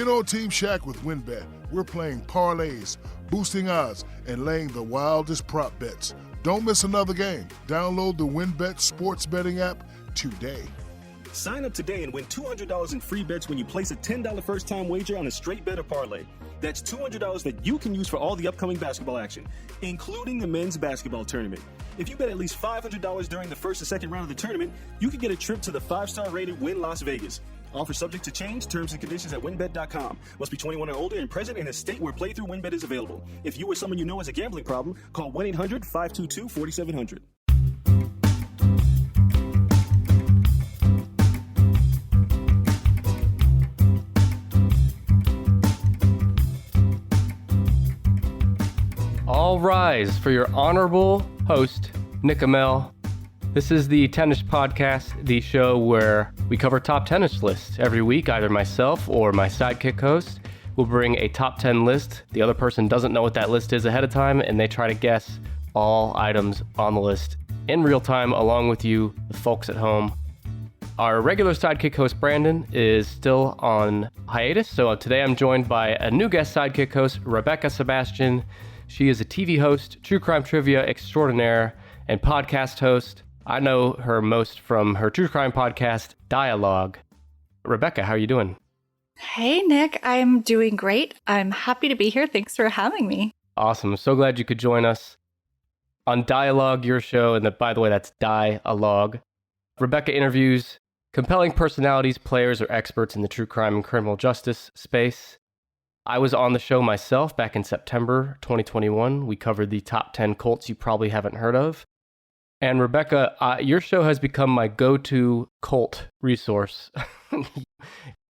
Get on Team Shaq with WinBet. We're playing parlays, boosting odds, and laying the wildest prop bets. Don't miss another game. Download the WinBet sports betting app today. Sign up today and win $200 in free bets when you place a $10 first-time wager on a straight bet or parlay. That's $200 that you can use for all the upcoming basketball action, including the men's basketball tournament. If you bet at least $500 during the first and second round of the tournament, you can get a trip to the 5-star rated Wynn Las Vegas. Offer subject to change. Terms and conditions at wynnbet.com. Must be 21 or older and present in a state where playthrough WynnBet is available. If you or someone you know has a gambling problem, call 1-800-522-4700. All rise for your honorable host, Nick Amell. This is the Tennis Podcast, the show where we cover top tennis lists. Every week, either myself or my sidekick host will bring a top 10 list. The other person doesn't know what that list is ahead of time, and they try to guess all items on the list in real time, along with you, the folks at home. Our regular sidekick host, Brandon, is still on hiatus, so today I'm joined by a new guest sidekick host, Rebekah Sebastian. She is a TV host, true crime trivia extraordinaire, and podcast host. I know her most from her true crime podcast, DIE-ALOGUE. Rebekah, how are you doing? Hey, Nick. I'm doing great. I'm happy to be here. Thanks for having me. Awesome. So glad you could join us on DIE-ALOGUE, your show. And by the way, that's DIE-ALOGUE. Rebekah interviews compelling personalities, players, or experts in the true crime and criminal justice space. I was on the show myself back in September 2021. We covered the top 10 cults you probably haven't heard of. And Rebekah, your show has become my go-to cult resource.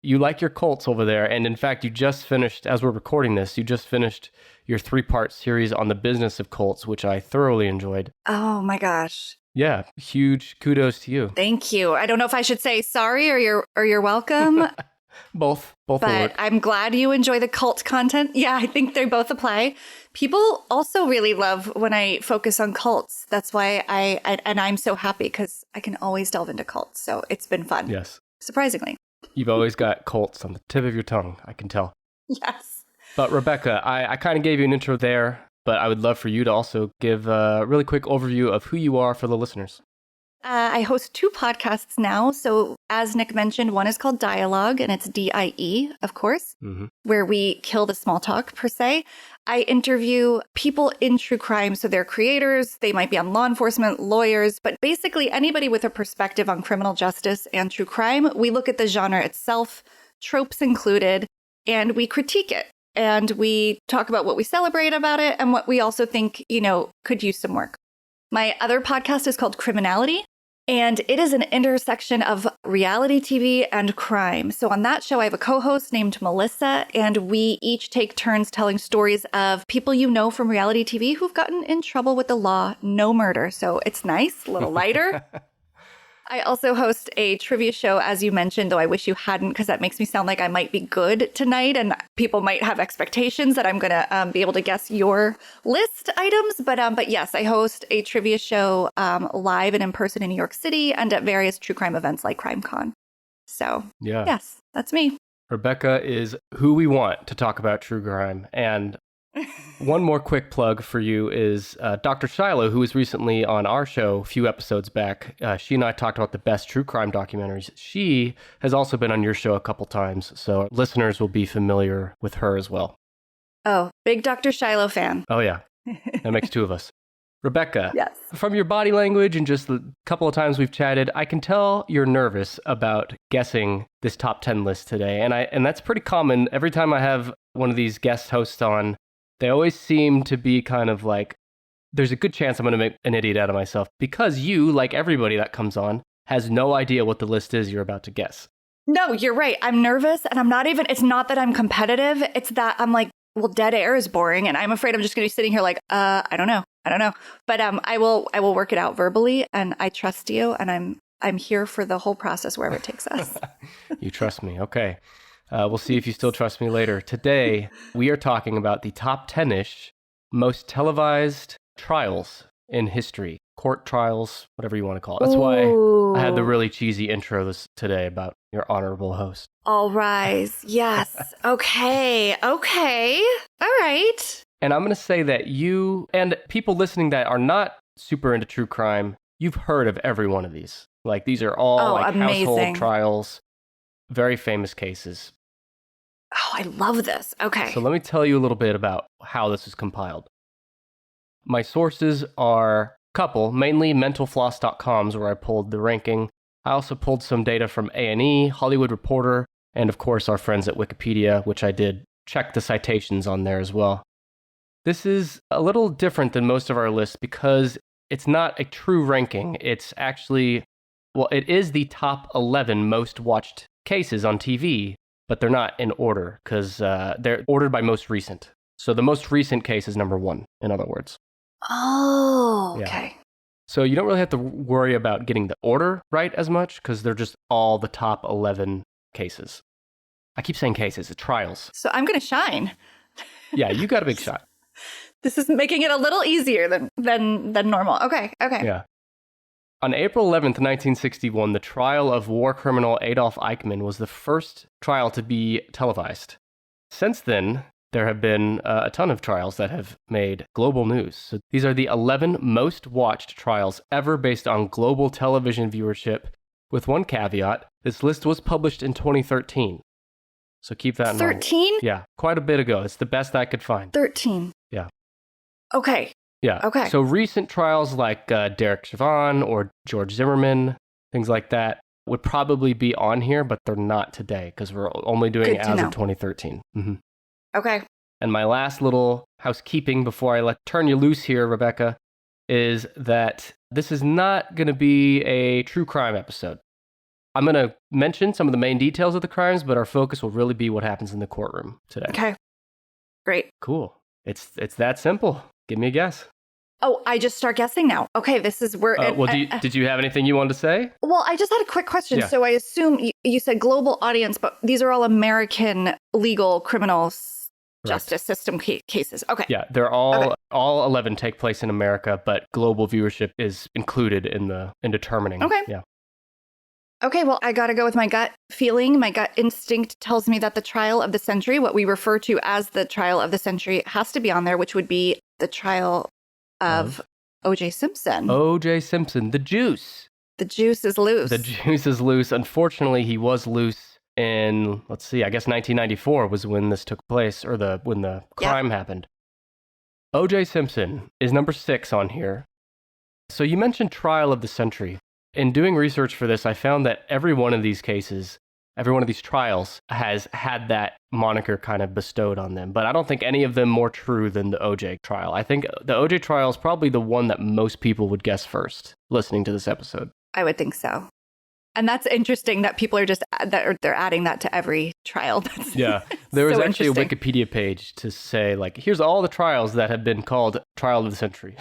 You like your cults over there. And in fact, you just finished, as we're recording this, you just finished your 3-part series on the business of cults, which I thoroughly enjoyed. Oh my gosh. Yeah, huge kudos to you. Thank you. I don't know if I should say sorry or you're welcome. Both but will work. I'm glad you enjoy the cult content. Yeah, I think they both apply. People also really love when I focus on cults. That's why I'm so happy because I can always delve into cults. So it's been fun. Yes. Surprisingly. You've always got cults on the tip of your tongue, I can tell. Yes. But Rebekah, I kind of gave you an intro there, but I would love for you to also give a really quick overview of who you are for the listeners. I host 2 podcasts now. So as Nick mentioned, one is called DIE-ALOGUE, and it's DIE, of course, where we kill the small talk, per se. I interview people in true crime. So they're creators. They might be on law enforcement, lawyers, but basically anybody with a perspective on criminal justice and true crime. We look at the genre itself, tropes included, and we critique it. And we talk about what we celebrate about it and what we also think, could use some work. My other podcast is called Criminality. And it is an intersection of reality TV and crime. So on that show, I have a co-host named Melissa, and we each take turns telling stories of people you know from reality TV who've gotten in trouble with the law. No murder. So it's nice, a little lighter. I also host a trivia show, as you mentioned, though I wish you hadn't, because that makes me sound like I might be good tonight and people might have expectations that I'm going to be able to guess your list items. But yes, I host a trivia show live and in person in New York City and at various true crime events like CrimeCon. So yes, that's me. Rebekah is who we want to talk about true crime. And one more quick plug for you is Dr. Shiloh, who was recently on our show a few episodes back. She and I talked about the best true crime documentaries. She has also been on your show a couple times, so listeners will be familiar with her as well. Oh, big Dr. Shiloh fan. Oh, yeah. That makes 2 of us. Rebekah, yes. From your body language and just the couple of times we've chatted, I can tell you're nervous about guessing this top 10 list today. And that's pretty common. Every time I have one of these guest hosts on, they always seem to be kind of like, there's a good chance I'm going to make an idiot out of myself because you, like everybody that comes on, has no idea what the list is you're about to guess. No, you're right. I'm nervous and it's not that I'm competitive. It's that I'm like, well, dead air is boring. And I'm afraid I'm just going to be sitting here like, I don't know. But I will work it out verbally, and I trust you, and I'm here for the whole process wherever it takes us. You trust me. Okay. We'll see if you still trust me later. Today, we are talking about the top 10-ish most televised trials in history. Court trials, whatever you want to call it. That's why I had the really cheesy intro today about your honorable host. All rise. Yes. Okay. All right. And I'm going to say that you and people listening that are not super into true crime, you've heard of every one of these. Like, these are all household trials, very famous cases. Oh, I love this. Okay. So let me tell you a little bit about how this is compiled. My sources are a couple, mainly mentalfloss.com's where I pulled the ranking. I also pulled some data from A&E, Hollywood Reporter, and of course our friends at Wikipedia, which I did check the citations on there as well. This is a little different than most of our lists because it's not a true ranking. It's actually, well, it is the top 11 most watched cases on TV, but they're not in order because they're ordered by most recent. So the most recent case is number 1, in other words. Oh, okay. Yeah. So you don't really have to worry about getting the order right as much because they're just all the top 11 cases. I keep saying cases, it's trials. So I'm going to shine. Yeah, you got a big shot. This is making it a little easier than normal. Okay. Yeah. On April 11th, 1961, the trial of war criminal Adolf Eichmann was the first trial to be televised. Since then, there have been a ton of trials that have made global news. So these are the 11 most watched trials ever based on global television viewership, with one caveat. This list was published in 2013. So keep that in mind. 13? Yeah, quite a bit ago. It's the best I could find. 13. Yeah. Okay. Yeah. Okay. So recent trials like Derek Chauvin or George Zimmerman, things like that, would probably be on here, but they're not today because we're only doing it as of 2013. Mm-hmm. Okay. And my last little housekeeping before I turn you loose here, Rebekah, is that this is not going to be a true crime episode. I'm going to mention some of the main details of the crimes, but our focus will really be what happens in the courtroom today. Okay. Great. Cool. It's that simple. Give me a guess. Oh, I just start guessing now. Okay, this is where... did you have anything you wanted to say? Well, I just had a quick question. Yeah. So I assume you said global audience, but these are all American legal criminals. Justice system cases. Okay. Yeah, they're all 11 take place in America, but global viewership is included in determining. Okay. Yeah. Okay, well, I got to go with my gut feeling. My gut instinct tells me that the trial of the century, what we refer to as the trial of the century, has to be on there, which would be the trial of O.J. Simpson. O.J. Simpson, the juice. The juice is loose. The juice is loose. Unfortunately, he was loose in, I guess 1994 was when this took place, or when the crime happened. O.J. Simpson is number 6 on here. So you mentioned trial of the century. In doing research for this, I found that every one of these cases, every one of these trials has had that moniker kind of bestowed on them. But I don't think any of them more true than the O.J. trial. I think the O.J. trial is probably the one that most people would guess first, listening to this episode. I would think so. And that's interesting that people are they're adding that to every trial. Yeah. There was actually a Wikipedia page to say, here's all the trials that have been called trial of the century.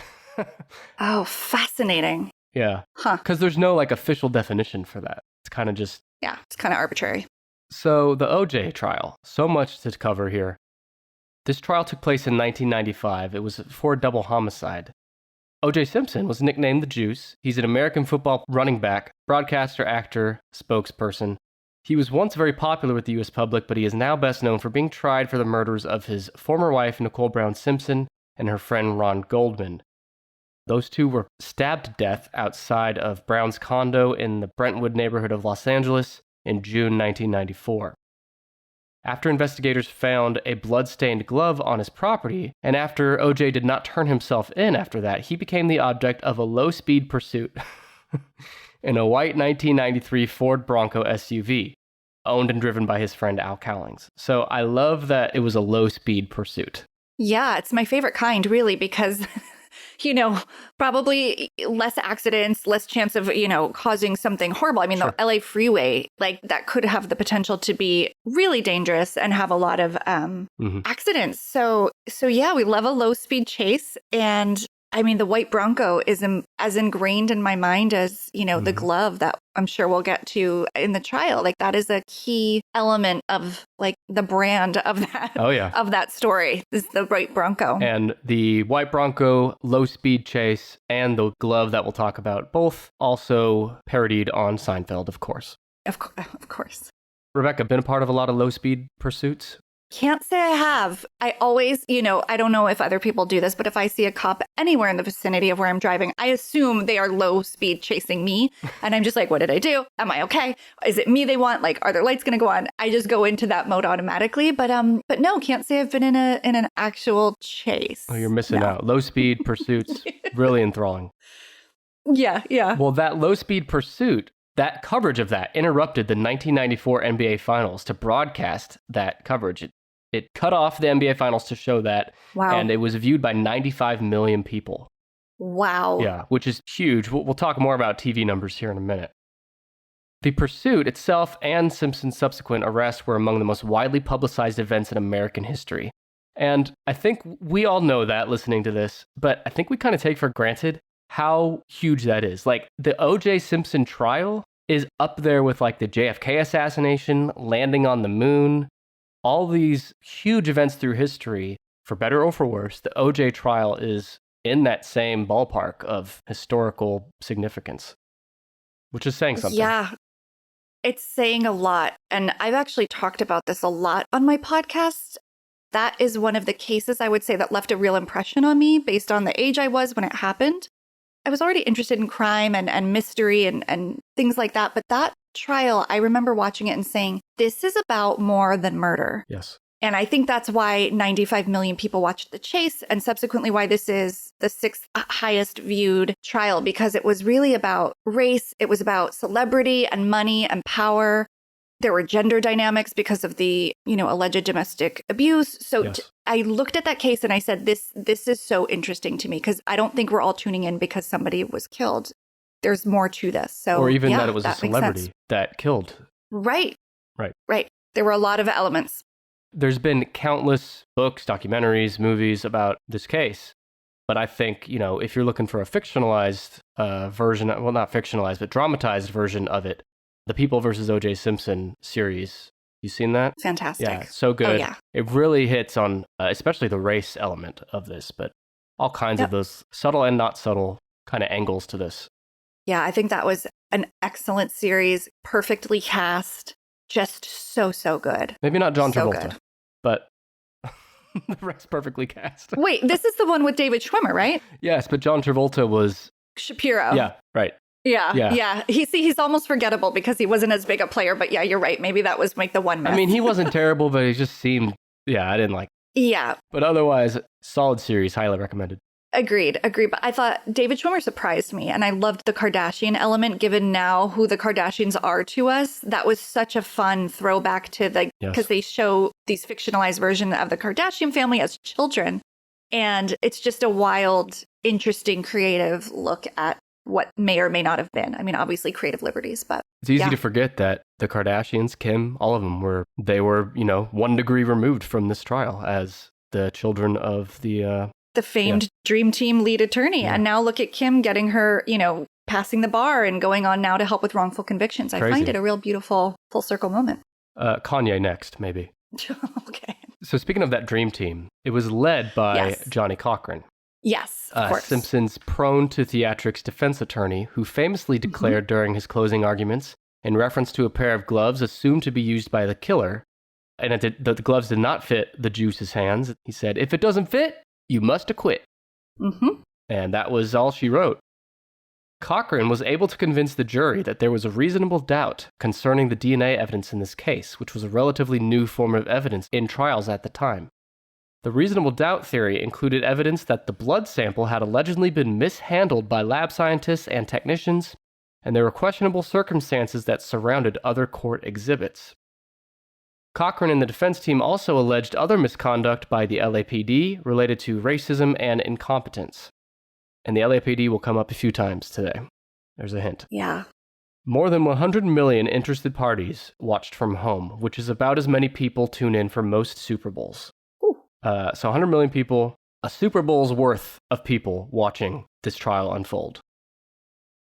Oh, fascinating. Yeah. Huh. Because there's no official definition for that. It's kind of just... Yeah, it's kind of arbitrary. So the O.J. trial, so much to cover here. This trial took place in 1995. It was for a double homicide. O.J. Simpson was nicknamed the Juice. He's an American football running back, broadcaster, actor, spokesperson. He was once very popular with the U.S. public, but he is now best known for being tried for the murders of his former wife, Nicole Brown Simpson, and her friend Ron Goldman. Those two were stabbed to death outside of Brown's condo in the Brentwood neighborhood of Los Angeles in June 1994. After investigators found a blood-stained glove on his property, and after O.J. did not turn himself in after that, he became the object of a low-speed pursuit in a white 1993 Ford Bronco SUV, owned and driven by his friend Al Cowlings. So I love that it was a low-speed pursuit. Yeah, it's my favorite kind, really, because... probably less accidents, less chance of, causing something horrible. I mean, sure. The LA freeway, that could have the potential to be really dangerous and have a lot of accidents. So yeah, we love a low speed chase. And I mean, the white Bronco is as ingrained in my mind as, the glove that I'm sure we'll get to in the trial. Like, that is a key element of like the brand of that. Oh, yeah. Of that story is the white Bronco. And the white Bronco, low speed chase, and the glove that we'll talk about, both also parodied on Seinfeld, of course. Of course. Rebekah, been a part of a lot of low speed pursuits? Can't say I have. I always, I don't know if other people do this, but if I see a cop anywhere in the vicinity of where I'm driving, I assume they are low speed chasing me. And I'm just like, what did I do? Am I okay? Is it me they want? Like, are their lights going to go on? I just go into that mode automatically. But no, can't say I've been in an actual chase. Oh, you're missing out. Low speed pursuits, really enthralling. Yeah. Well, that low speed pursuit, that coverage of that interrupted the 1994 NBA Finals to broadcast that coverage. It cut off the NBA Finals to show that, wow. And it was viewed by 95 million people. Wow. Yeah, which is huge. We'll talk more about TV numbers here in a minute. The pursuit itself and Simpson's subsequent arrest were among the most widely publicized events in American history. And I think we all know that listening to this, but I think we kind of take for granted how huge that is. Like, the O.J. Simpson trial is up there with like the JFK assassination, landing on the moon, all these huge events through history. For better or for worse, the O.J. trial is in that same ballpark of historical significance, which is saying something. Yeah, it's saying a lot. And I've actually talked about this a lot on my podcast. That is one of the cases I would say that left a real impression on me based on the age I was when it happened. I was already interested in crime and mystery and things like that. But that trial, I remember watching it and saying, this is about more than murder. Yes. And I think that's why 95 million people watched The Chase, and subsequently why this is the 6th highest viewed trial, because it was really about race. It was about celebrity and money and power. There were gender dynamics because of the, alleged domestic abuse. So yes. I looked at that case and I said, this is so interesting to me, because I don't think we're all tuning in because somebody was killed. There's more to this. So, or even yeah, that it was a celebrity that killed. Right. Right. There were a lot of elements. There's been countless books, documentaries, movies about this case. But I think, if you're looking for a fictionalized version, well, not fictionalized, but dramatized version of it, the People versus O.J. Simpson series, you seen that? Fantastic. Yeah, so good. Oh, yeah. It really hits on, especially the race element of this, but all kinds of those subtle and not subtle kind of angles to this. Yeah, I think that was an excellent series, perfectly cast, just so good. Maybe not John So Travolta, good. but the rest perfectly cast. Wait, this is the one with David Schwimmer, right? Yes, but John Travolta was... Shapiro. Yeah, right. Yeah. He's almost forgettable because he wasn't as big a player, but yeah, you're right. Maybe that was like the one myth. I mean, he wasn't terrible, but he just seemed... Yeah, I didn't like it. Yeah. But otherwise, solid series, highly recommended. Agreed. But I thought David Schwimmer surprised me, and I loved the Kardashian element given now who the Kardashians are to us. That was such a fun throwback to because they show these fictionalized versions of the Kardashian family as children. And it's just a wild, interesting, creative look at what may or may not have been. I mean, obviously creative liberties, but it's easy to forget that the Kardashians, Kim, all of them were 1 degree removed from this trial as the children of the famed Dream Team lead attorney. Yeah. And now look at Kim getting her, passing the bar and going on now to help with wrongful convictions. Crazy. I find it a real beautiful full circle moment. Kanye next, maybe. Okay. So speaking of that Dream Team, it was led by Johnny Cochran. Yes, of course. Simpson's prone to theatrics defense attorney, who famously declared during his closing arguments, in reference to a pair of gloves assumed to be used by the killer, and the gloves did not fit the Juice's hands. He said, "If it doesn't fit, you must acquit." And that was all she wrote. Cochran was able to convince the jury that there was a reasonable doubt concerning the DNA evidence in this case, which was a relatively new form of evidence in trials at the time. The reasonable doubt theory included evidence that the blood sample had allegedly been mishandled by lab scientists and technicians, and there were questionable circumstances that surrounded other court exhibits. Cochran and the defense team also alleged other misconduct by the LAPD related to racism and incompetence. And the LAPD will come up a few times today. There's a hint. Yeah. More than 100 million interested parties watched from home, which is about as many people tune in for most Super Bowls. So 100 million people a Super Bowl's worth of people watching this trial unfold.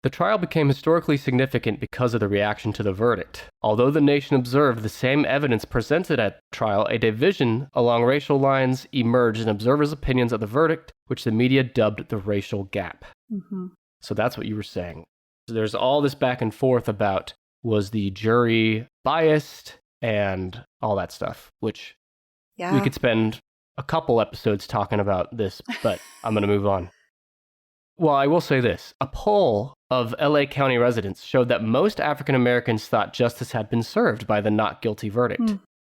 The trial became historically significant because of the reaction to the verdict. Although the nation observed the same evidence presented at trial, a division along racial lines emerged in observers' opinions of the verdict, which the media dubbed the racial gap. Mm-hmm. So that's what you were saying. So there's all this back and forth about, was the jury biased and all that stuff, which we could spend a couple episodes talking about this, but I'm going to move on. Well, I will say this. A poll of LA County residents showed that most African Americans thought justice had been served by the not guilty verdict,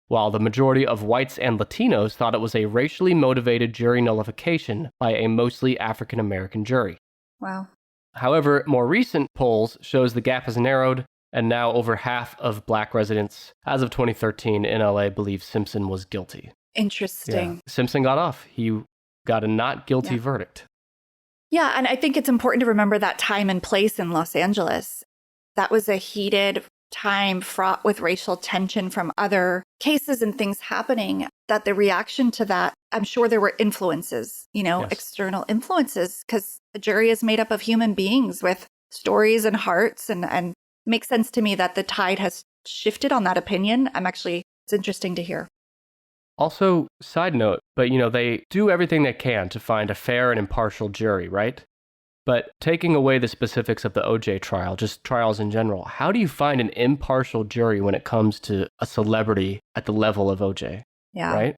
while the majority of whites and Latinos thought it was a racially motivated jury nullification by a mostly African American jury. Wow. However, more recent polls shows the gap has narrowed, and now over half of black residents, as of 2013 in LA, believe Simpson was guilty. Interesting. Yeah. Simpson got off. He got a not guilty verdict. Yeah, and I think it's important to remember that time and place in Los Angeles. That was a heated time fraught with racial tension from other cases and things happening, that the reaction to that, I'm sure there were influences, external influences, because a jury is made up of human beings with stories and hearts, and it makes sense to me that the tide has shifted on that opinion. It's interesting to hear. Also, side note, but they do everything they can to find a fair and impartial jury, right? But taking away the specifics of the OJ trial, just trials in general, how do you find an impartial jury when it comes to a celebrity at the level of OJ? Yeah. Right?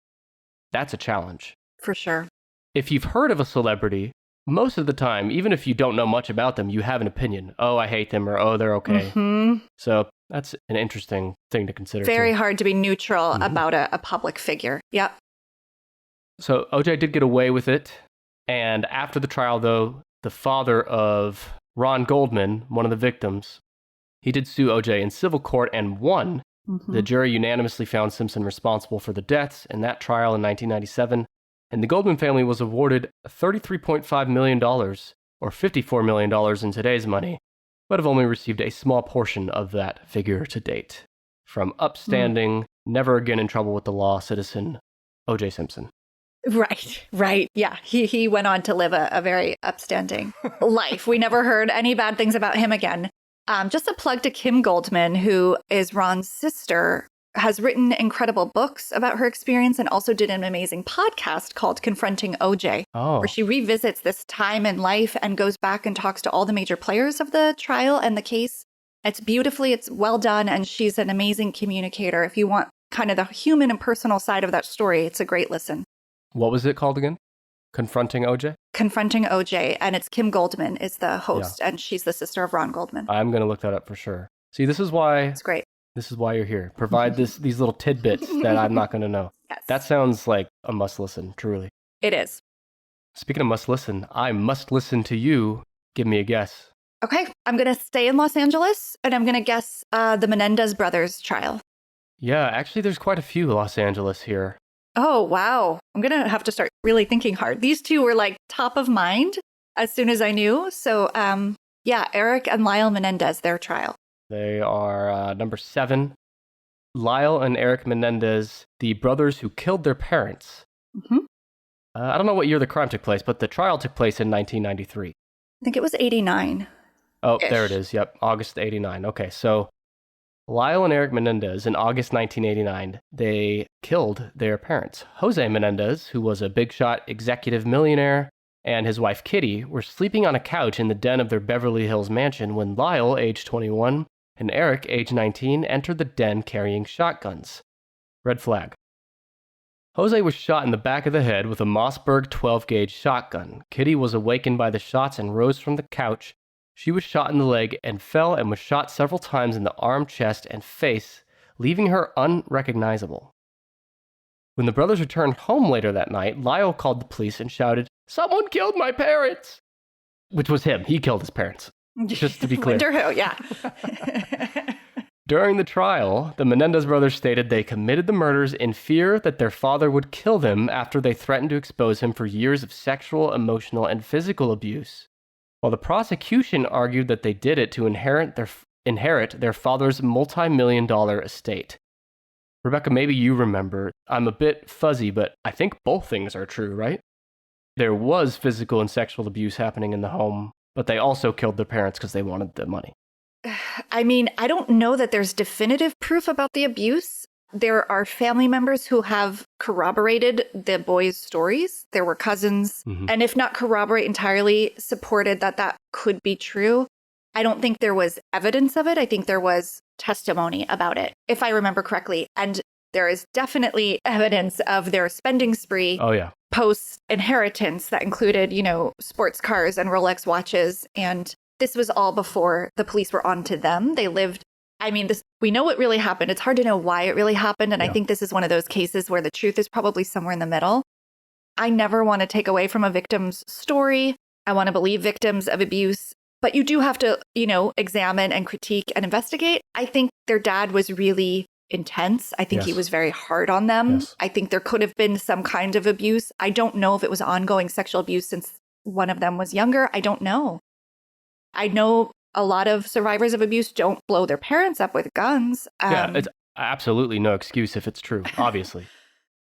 That's a challenge. For sure. If you've heard of a celebrity, most of the time, even if you don't know much about them, you have an opinion. Oh, I hate them, or oh, they're okay. Mm-hmm. So that's an interesting thing to consider. Very hard to be neutral about a public figure. Yep. So OJ did get away with it. And after the trial, though, the father of Ron Goldman, one of the victims, he did sue OJ in civil court and won. Mm-hmm. The jury unanimously found Simpson responsible for the deaths in that trial in 1997. And the Goldman family was awarded $33.5 million, or $54 million in today's money, but have only received a small portion of that figure to date from upstanding, never again in trouble with the law citizen O.J. Simpson. Right. Yeah, he went on to live a very upstanding life. We never heard any bad things about him again. Just a plug to Kim Goldman, who is Ron's sister, has written incredible books about her experience and also did an amazing podcast called Confronting OJ, where she revisits this time in life and goes back and talks to all the major players of the trial and the case. It's well done, and she's an amazing communicator. If you want kind of the human and personal side of that story, it's a great listen. What was it called again? Confronting OJ? Confronting OJ, and it's Kim Goldman is the host, and she's the sister of Ron Goldman. I'm going to look that up for sure. See, this is why... It's great. This is why you're here. Provide these little tidbits that I'm not going to know. Yes. That sounds like a must listen, truly. It is. Speaking of must listen, I must listen to you. Give me a guess. Okay, I'm going to stay in Los Angeles, and I'm going to guess the Menendez brothers trial. Yeah, actually, there's quite a few Los Angeles here. Oh, wow. I'm going to have to start really thinking hard. These two were like top of mind as soon as I knew. So, Eric and Lyle Menendez, their trial. They are number 7. Lyle and Eric Menendez, the brothers who killed their parents. Mm-hmm. I don't know what year the crime took place, but the trial took place in 1993. I think it was 89. Oh, there it is. Yep, August 89. Okay, so Lyle and Eric Menendez, in August 1989, they killed their parents. Jose Menendez, who was a big shot executive millionaire, and his wife Kitty were sleeping on a couch in the den of their Beverly Hills mansion when Lyle, age 21, and Eric, age 19, entered the den carrying shotguns. Red flag. Jose was shot in the back of the head with a Mossberg 12-gauge shotgun. Kitty was awakened by the shots and rose from the couch. She was shot in the leg and fell and was shot several times in the arm, chest, and face, leaving her unrecognizable. When the brothers returned home later that night, Lyle called the police and shouted, "Someone killed my parents!" Which was him. He killed his parents. Just to be clear. Wonder who, yeah. During the trial, the Menendez brothers stated they committed the murders in fear that their father would kill them after they threatened to expose him for years of sexual, emotional, and physical abuse, while the prosecution argued that they did it to inherit their father's multi-million-dollar estate. Rebekah, maybe you remember. I'm a bit fuzzy, but I think both things are true, right? there was physical and sexual abuse happening in the home, but they also killed their parents because they wanted the money. I mean, I don't know that there's definitive proof about the abuse. There are family members who have corroborated the boys' stories. There were cousins, and if not corroborate entirely, supported that that could be true. I don't think there was evidence of it. I think there was testimony about it, if I remember correctly. And there is definitely evidence of their spending spree. Oh, yeah. Post-inheritance that included, sports cars and Rolex watches. And this was all before the police were on to them. They lived, we know what really happened. It's hard to know why it really happened. And I think this is one of those cases where the truth is probably somewhere in the middle. I never want to take away from a victim's story. I want to believe victims of abuse. But you do have to, examine and critique and investigate. I think their dad was really intense. I think he was very hard on them. Yes. I think there could have been some kind of abuse. I don't know if it was ongoing sexual abuse since one of them was younger. I don't know. I know a lot of survivors of abuse don't blow their parents up with guns. It's absolutely no excuse if it's true, obviously.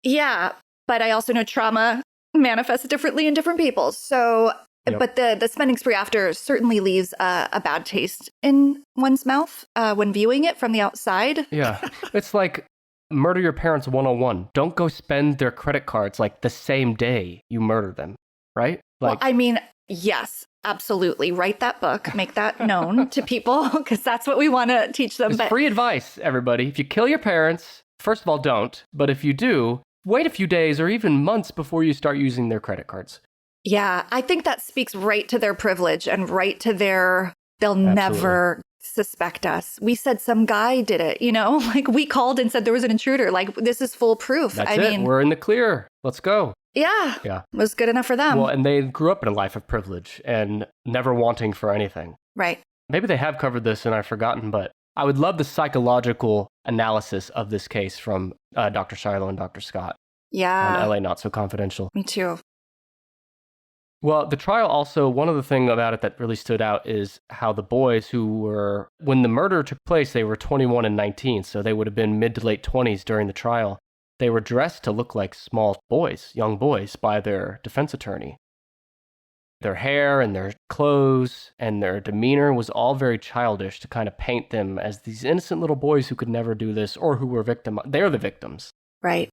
Yeah, but I also know trauma manifests differently in different people. So, but the spending spree after certainly leaves a bad taste in one's mouth when viewing it from the outside. Yeah, it's like murder your parents 101. Don't go spend their credit cards like the same day you murder them, right? Yes, absolutely. Write that book, make that known to people, because that's what we want to teach them. It's free advice, everybody. If you kill your parents, first of all, don't. But if you do, wait a few days or even months before you start using their credit cards. Yeah, I think that speaks right to their privilege and right to they'll never suspect us. We said some guy did it, like we called and said there was an intruder. Like, this is full proof. That's it. We're in the clear. Let's go. Yeah. It was good enough for them. Well, and they grew up in a life of privilege and never wanting for anything. Right. Maybe they have covered this and I've forgotten, but I would love the psychological analysis of this case from Dr. Shiloh and Dr. Scott. Yeah. On LA Not So Confidential. Me too. Well, the trial also, one of the things about it that really stood out is how the boys when the murder took place, they were 21 and 19, so they would have been mid to late 20s during the trial. They were dressed to look like small boys, young boys, by their defense attorney. Their hair and their clothes and their demeanor was all very childish to kind of paint them as these innocent little boys who could never do this or who were they're the victims. Right.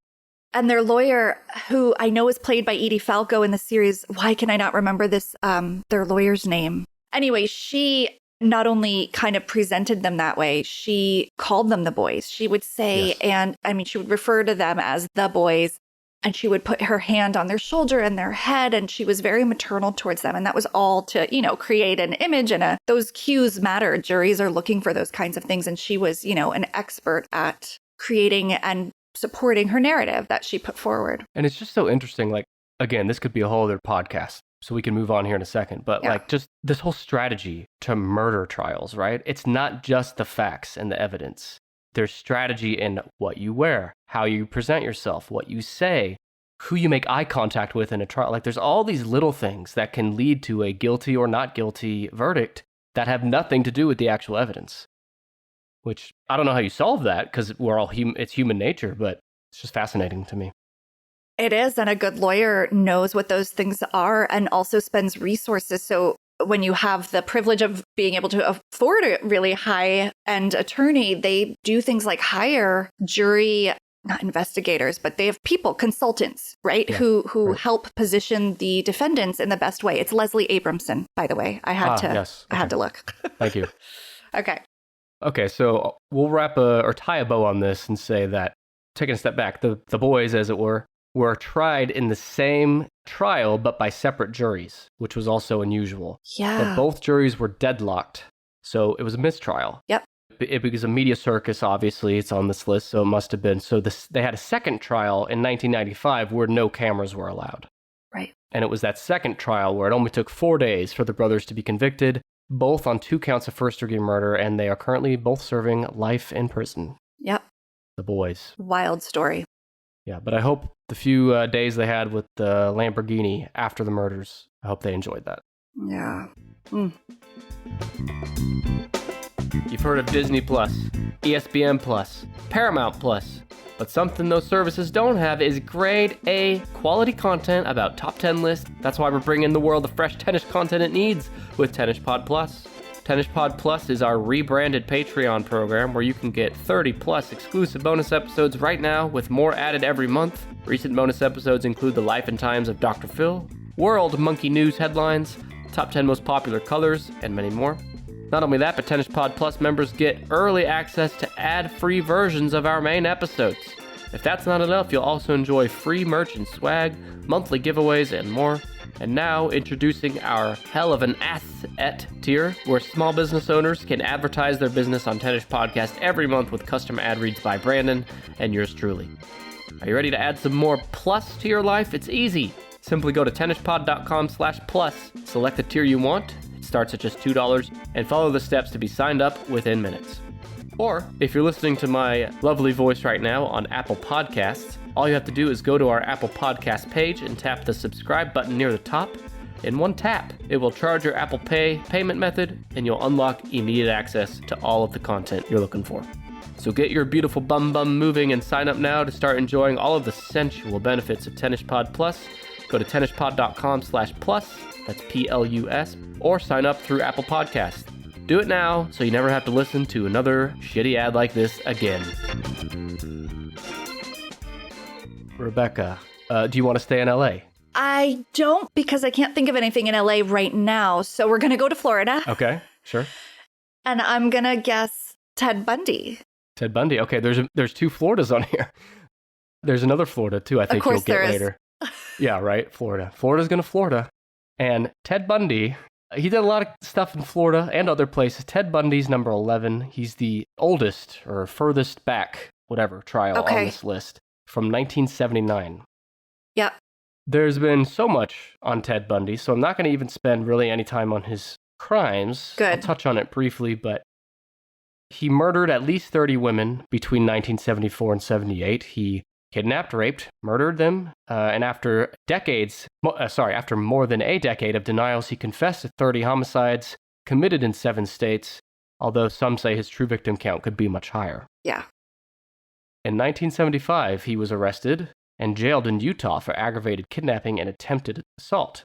And their lawyer, who I know is played by Edie Falco in the series, why can I not remember this, their lawyer's name? Anyway, she not only kind of presented them that way, she called them the boys. She would say, she would refer to them as the boys, and she would put her hand on their shoulder and their head, and she was very maternal towards them. And that was all to, create an image, and those cues matter. Juries are looking for those kinds of things. And she was, an expert at creating and supporting her narrative that she put forward. And it's just so interesting. Like, again, this could be a whole other podcast, so we can move on here in a second. But just this whole strategy to murder trials, right? It's not just the facts and the evidence. There's strategy in what you wear, how you present yourself, what you say, who you make eye contact with in a trial. Like, there's all these little things that can lead to a guilty or not guilty verdict that have nothing to do with the actual evidence. Which, I don't know how you solve that, because we're all it's human nature, but it's just fascinating to me. It is, and a good lawyer knows what those things are and also spends resources. So when you have the privilege of being able to afford a really high-end attorney, they do things like hire jury, not investigators, but they have people, consultants, right, who help position the defendants in the best way. It's Leslie Abramson, by the way. I had to look. Thank you. Okay, so we'll tie a bow on this and say that, taking a step back, the boys, as it were tried in the same trial, but by separate juries, which was also unusual. Yeah. But both juries were deadlocked, so it was a mistrial. Yep. It was a media circus, obviously. It's on this list, so it must have been. So they had a second trial in 1995 where no cameras were allowed. Right. And it was that second trial where it only took 4 days for the brothers to be convicted, both on 2 counts of first-degree murder, and they are currently both serving life in prison. Yep. The boys. Wild story. Yeah, but I hope the few days they had with the Lamborghini after the murders, I hope they enjoyed that. Yeah. You've heard of Disney Plus, ESPN Plus, Paramount Plus, but something those services don't have is grade A quality content about top 10 lists. That's why we're bringing the world the fresh tennis content it needs with Tennis Pod Plus. Tennis Pod Plus is our rebranded Patreon program where you can get 30 plus exclusive bonus episodes right now with more added every month. Recent bonus episodes include the life and times of Dr. Phil, World Monkey News headlines, top 10 most popular colors, and many more. Not only that, but Tennis Pod Plus members get early access to ad-free versions of our main episodes. If that's not enough, you'll also enjoy free merch and swag, monthly giveaways, and more. And now, introducing our Hell of an Asset tier, where small business owners can advertise their business on Tennis Podcast every month with custom ad reads by Brandon and yours truly. Are you ready to add some more plus to your life? It's easy. Simply go to tennispod.com/plus, select the tier you want. Starts at just $2, and follow the steps to be signed up within minutes. Or, if you're listening to my lovely voice right now on Apple Podcasts, all you have to do is go to our Apple Podcast page and tap the subscribe button near the top. In one tap, it will charge your Apple Pay payment method, and you'll unlock immediate access to all of the content you're looking for. So get your beautiful bum moving and sign up now to start enjoying all of the sensual benefits of Tennis Pod Plus. Go to tennispod.com/plus, that's PLUS, or sign up through Apple Podcasts. Do it now so you never have to listen to another shitty ad like this again. Rebekah, do you want to stay in LA? I don't, because I can't think of anything in LA right now. So we're going to go to Florida. Okay, sure. And I'm going to guess Ted Bundy. Ted Bundy. Okay, there's two Floridas on here. There's another Florida, too, I think you'll get later. Yeah, right? Florida. Florida's going to Florida. And Ted Bundy, he did a lot of stuff in Florida and other places. Ted Bundy's number 11. He's the oldest or furthest back, whatever, trial on this list from 1979. Yep. There's been so much on Ted Bundy, so I'm not going to even spend really any time on his crimes. Good. I'll touch on it briefly, but he murdered at least 30 women between 1974 and 78. He kidnapped, raped, murdered them, and after more than a decade of denials, he confessed to 30 homicides committed in 7 states, although some say his true victim count could be much higher. Yeah. In 1975, he was arrested and jailed in Utah for aggravated kidnapping and attempted assault.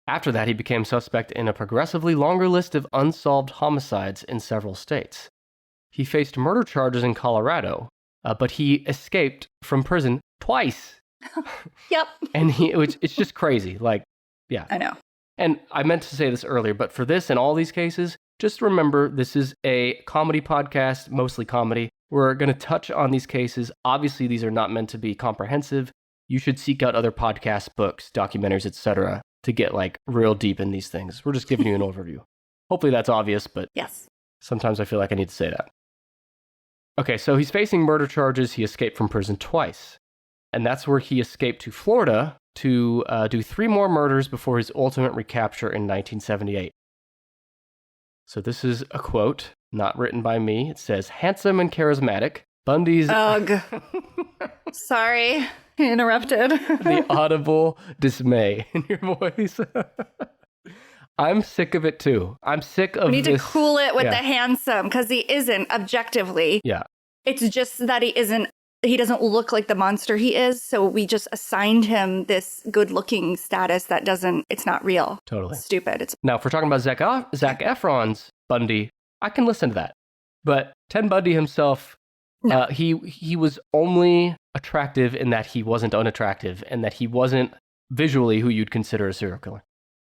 After that, he became suspect in a progressively longer list of unsolved homicides in several states. He faced murder charges in Colorado, but he escaped from prison twice. Yep. And it's just crazy. Yeah. I know. And I meant to say this earlier, but for this and all these cases, just remember this is a comedy podcast, mostly comedy. We're going to touch on these cases. Obviously, these are not meant to be comprehensive. You should seek out other podcasts, books, documentaries, etc. to get real deep in these things. We're just giving you an overview. Hopefully that's obvious, but yes, sometimes I feel like I need to say that. Okay, so he's facing murder charges. He escaped from prison twice. And that's where he escaped to Florida to do 3 more murders before his ultimate recapture in 1978. So this is a quote, not written by me. It says, handsome and charismatic, Bundy's... Ugh. Sorry, interrupted. The audible dismay in your voice. I'm sick of it too. I'm sick of this. We need to cool it with the handsome, because he isn't objectively. Yeah. It's just that he doesn't look like the monster he is, so we just assigned him this good-looking status that it's not real. Totally. Stupid. Now, if we're talking about Zac Efron's Bundy, I can listen to that. But Ted Bundy himself, no. He was only attractive in that he wasn't unattractive, and that he wasn't visually who you'd consider a serial killer.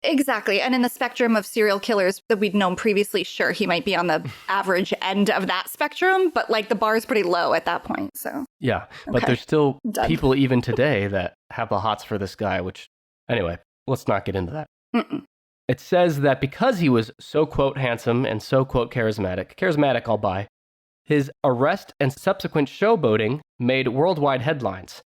Exactly. And in the spectrum of serial killers that we'd known previously, sure, he might be on the average end of that spectrum, but the bar is pretty low at that point. So yeah, but there's still people even today that have the hots for this guy, which, anyway, let's not get into that. Mm-mm. It says that because he was so, quote, handsome and so, quote, charismatic I'll buy, his arrest and subsequent showboating made worldwide headlines.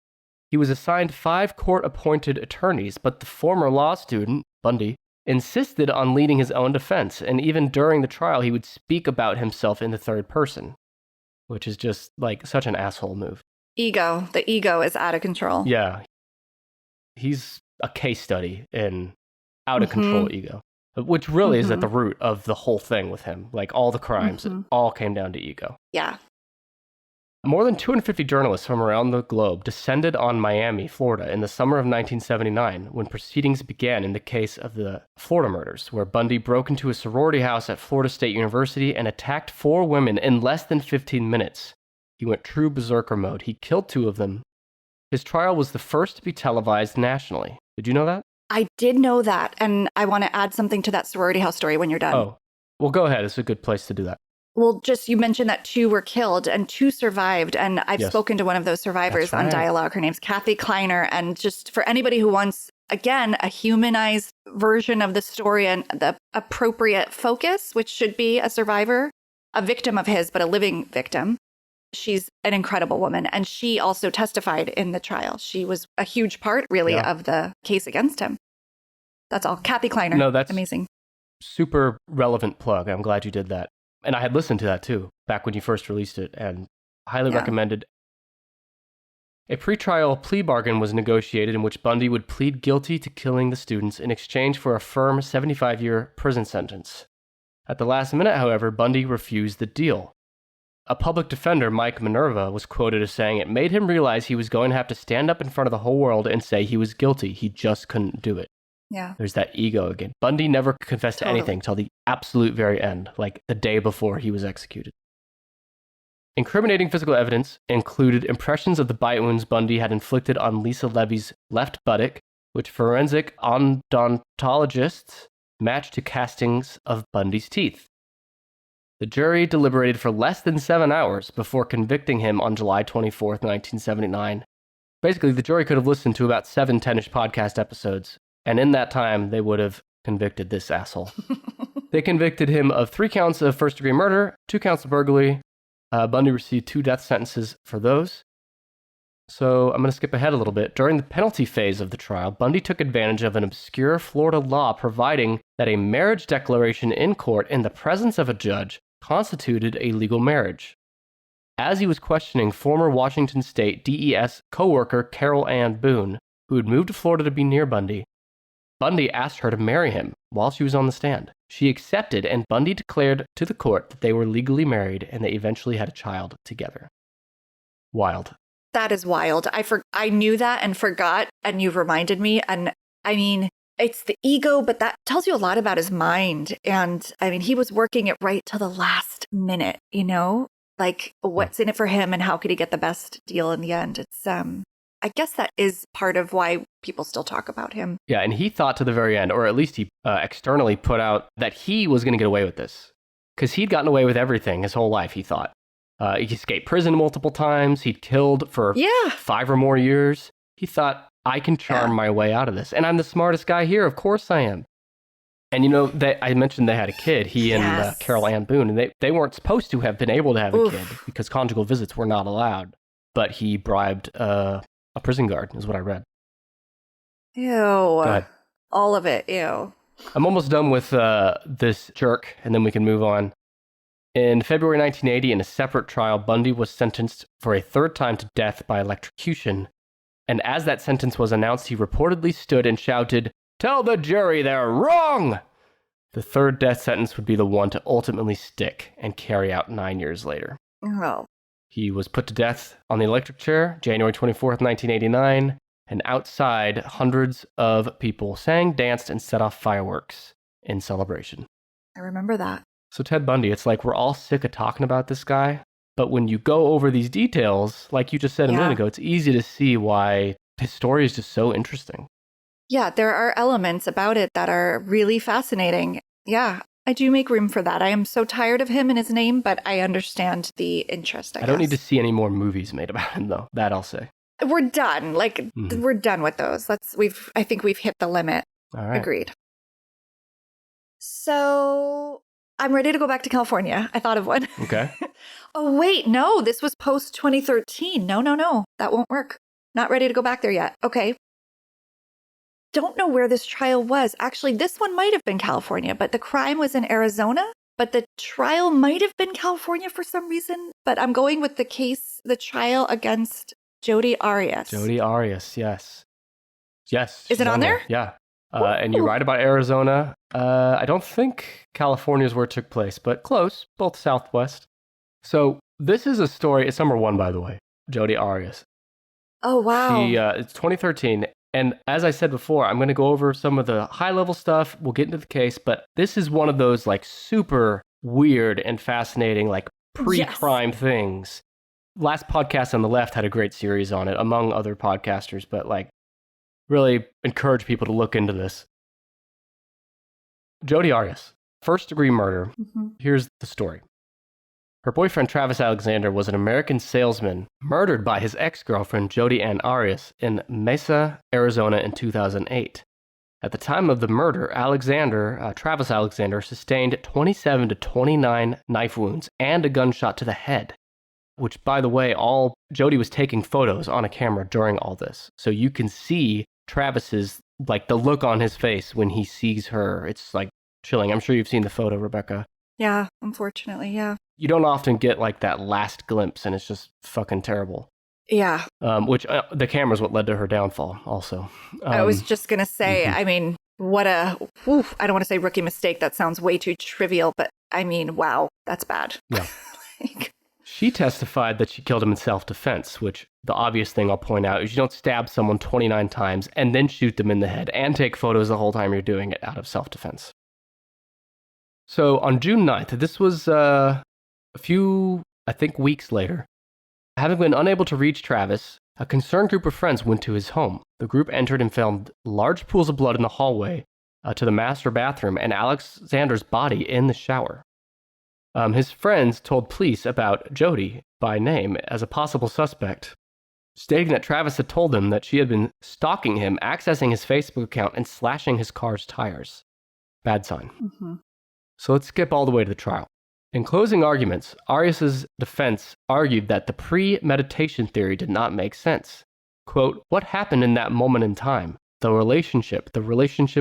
He was assigned 5 court-appointed attorneys, but the former law student, Bundy, insisted on leading his own defense, and even during the trial, he would speak about himself in the third person, which is just such an asshole move. Ego. The ego is out of control. Yeah. He's a case study in out-of-control ego. which really is at the root of the whole thing with him. Like all the crimes, it all came down to ego. Yeah. More than 250 journalists from around the globe descended on Miami, Florida in the summer of 1979 when proceedings began in the case of the Florida murders, where Bundy broke into a sorority house at Florida State University and attacked 4 women in less than 15 minutes. He went true berserker mode. He killed 2 of them. His trial was the first to be televised nationally. Did you know that? I did know that, and I want to add something to that sorority house story when you're done. Oh, well, go ahead. It's a good place to do that. Well, just you mentioned that 2 were killed and 2 survived. And I've spoken to one of those survivors on DIE-ALOGUE. Her name's Kathy Kleiner. And just for anybody who wants, again, a humanized version of the story and the appropriate focus, which should be a survivor, a victim of his, but a living victim. She's an incredible woman. And she also testified in the trial. She was a huge part, really, of the case against him. That's all. Kathy Kleiner. No, that's amazing. Super relevant plug. I'm glad you did that. And I had listened to that too, back when you first released it, and highly recommended. A pretrial plea bargain was negotiated in which Bundy would plead guilty to killing the students in exchange for a firm 75-year prison sentence. At the last minute, however, Bundy refused the deal. A public defender, Mike Minerva, was quoted as saying it made him realize he was going to have to stand up in front of the whole world and say he was guilty. He just couldn't do it. Yeah. There's that ego again. Bundy never confessed to anything till the absolute very end, like the day before he was executed. Incriminating physical evidence included impressions of the bite wounds Bundy had inflicted on Lisa Levy's left buttock, which forensic odontologists matched to castings of Bundy's teeth. The jury deliberated for less than 7 hours before convicting him on July 24th, 1979. Basically, the jury could have listened to about 7 10-ish podcast episodes, and in that time, they would have convicted this asshole. They convicted him of 3 counts of first-degree murder, 2 counts of burglary. Bundy received 2 death sentences for those. So I'm going to skip ahead a little bit. During the penalty phase of the trial, Bundy took advantage of an obscure Florida law providing that a marriage declaration in court in the presence of a judge constituted a legal marriage. As he was questioning former Washington State DES co-worker Carol Ann Boone, who had moved to Florida to be near Bundy, Bundy asked her to marry him while she was on the stand. She accepted, and Bundy declared to the court that they were legally married and they eventually had a child together. Wild. That is wild. I knew that and forgot, and you've reminded me. And I mean, it's the ego, but that tells you a lot about his mind. And I mean, he was working it right to the last minute, you know? Like, what's in it for him and how could he get the best deal in the end? It's, I guess that is part of why people still talk about him. Yeah, and he thought to the very end, or at least he externally put out that he was going to get away with this. Because he'd gotten away with everything his whole life, he thought. He escaped prison multiple times. He'd killed for 5 or more years. He thought, I can charm my way out of this. And I'm the smartest guy here. Of course I am. And you know, I mentioned they had a kid, he and Carol Ann Boone, and they weren't supposed to have been able to have a kid because conjugal visits were not allowed. But he bribed a prison guard, is what I read. Ew. All of it. Ew. I'm almost done with this jerk, and then we can move on. In February 1980, in a separate trial, Bundy was sentenced for a 3rd time to death by electrocution. And as that sentence was announced, he reportedly stood and shouted, "Tell the jury they're wrong!" The 3rd death sentence would be the one to ultimately stick and carry out 9 years later. Oh. He was put to death on the electric chair, January 24th, 1989, and outside, hundreds of people sang, danced, and set off fireworks in celebration. I remember that. So Ted Bundy, it's like we're all sick of talking about this guy, but when you go over these details, like you just said a minute ago, it's easy to see why his story is just so interesting. Yeah, there are elements about it that are really fascinating. Yeah, I do make room for that. I am so tired of him and his name, but I understand the interest, I guess. don't need to see any more movies made about him, though. That I'll say. We're done. We're done with those. I think we've hit the limit. All right. Agreed. So I'm ready to go back to California. I thought of one. Okay. Oh, wait. No, this was post 2013. No. That won't work. Not ready to go back there yet. Okay. Don't know where this trial was. Actually, this one might have been California, but the crime was in Arizona. But the trial might have been California for some reason. But I'm going with the trial against Jodi Arias. Jodi Arias, yes. Yes. Is it on there? Yeah. And you're right about Arizona. I don't think California is where it took place, but close, both Southwest. So this is a story. It's number 1, by the way, Jodi Arias. Oh, wow. It's 2013. And as I said before, I'm going to go over some of the high-level stuff. We'll get into the case, but this is one of those like super weird and fascinating, like pre-crime things. Last podcast on the left had a great series on it, among other podcasters, but like really encourage people to look into this. Jodi Arias, first-degree murder. Here's the story. Her boyfriend, Travis Alexander, was an American salesman murdered by his ex-girlfriend, Jodi Ann Arias, in Mesa, Arizona in 2008. At the time of the murder, Travis Alexander, sustained 27 to 29 knife wounds and a gunshot to the head, which, by the way, Jodi was taking photos on a camera during all this. So you can see Travis's, like, the look on his face when he sees her. It's, like, chilling. I'm sure you've seen the photo, Rebekah. Yeah, unfortunately, yeah. You don't often get, like, that last glimpse, and it's just fucking terrible. Yeah. Which the camera's what led to her downfall, also. I was just going to say, I mean, I don't want to say rookie mistake. That sounds way too trivial, but I mean, wow, that's bad. Yeah. She testified that she killed him in self-defense, which the obvious thing I'll point out is you don't stab someone 29 times and then shoot them in the head and take photos the whole time you're doing it out of self-defense. So on June 9th, this was a few, I think, weeks later, having been unable to reach Travis, a concerned group of friends went to his home. The group entered and found large pools of blood in the hallway to the master bathroom and Alexander's body in the shower. His friends told police about Jodi by name as a possible suspect, stating that Travis had told them that she had been stalking him, accessing his Facebook account, and slashing his car's tires. Bad sign. So let's skip all the way to the trial. In closing arguments, Arias' defense argued that the premeditation theory did not make sense. Quote, what happened in that moment in time? The relationship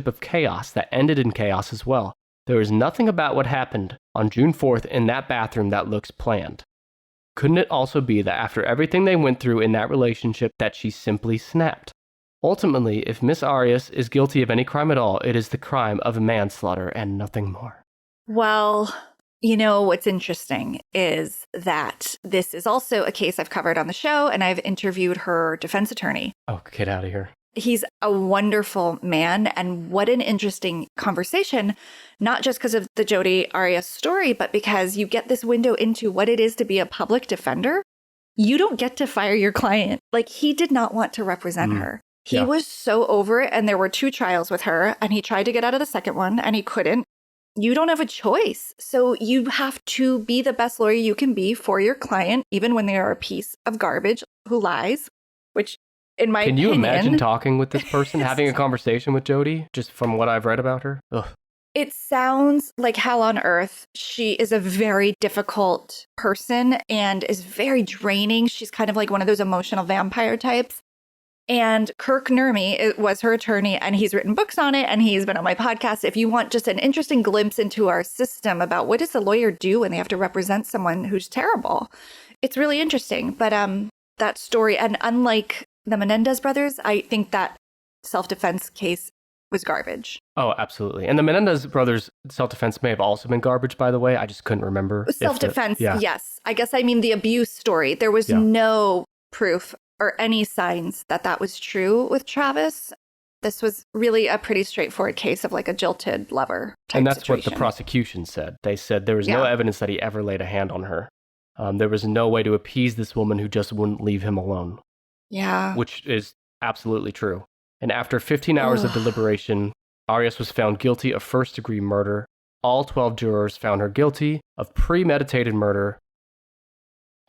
of chaos that ended in chaos as well. There is nothing about what happened on June 4th in that bathroom that looks planned. Couldn't it also be that after everything they went through in that relationship that she simply snapped? Ultimately, if Miss Arias is guilty of any crime at all, it is the crime of manslaughter and nothing more. Well, you know, what's interesting is that this is also a case I've covered on the show, and I've interviewed her defense attorney. Oh, get out of here. He's a wonderful man, and what an interesting conversation, not just because of the Jodi Arias story, but because you get this window into what it is to be a public defender. You don't get to fire your client. Like, he did not want to represent her. He was so over it, and there were 2 trials with her, and he tried to get out of the second one, and he couldn't. You don't have a choice. So you have to be the best lawyer you can be for your client, even when they are a piece of garbage who lies, which in my opinion... Can you imagine talking with this person, having a conversation with Jodi, just from what I've read about her? Ugh. It sounds like hell on earth. She is a very difficult person and is very draining. She's kind of like one of those emotional vampire types. And Kirk Nurmi was her attorney, and he's written books on it, and he's been on my podcast. If you want just an interesting glimpse into our system about what does a lawyer do when they have to represent someone who's terrible, it's really interesting. But that story, and unlike the Menendez brothers, I think that self-defense case was garbage. Oh, absolutely. And the Menendez brothers' self-defense may have also been garbage, by the way. I just couldn't remember. Self-defense, yes. I guess I mean the abuse story. There was no proof or any signs that that was true with Travis. This was really a pretty straightforward case of like a jilted lover type And that's situation. what the prosecution said. They said there was no evidence that he ever laid a hand on her. There was no way to appease this woman who just wouldn't leave him alone. Yeah. Which is absolutely true. And after 15 hours of deliberation, Arias was found guilty of first-degree murder. All 12 jurors found her guilty of premeditated murder.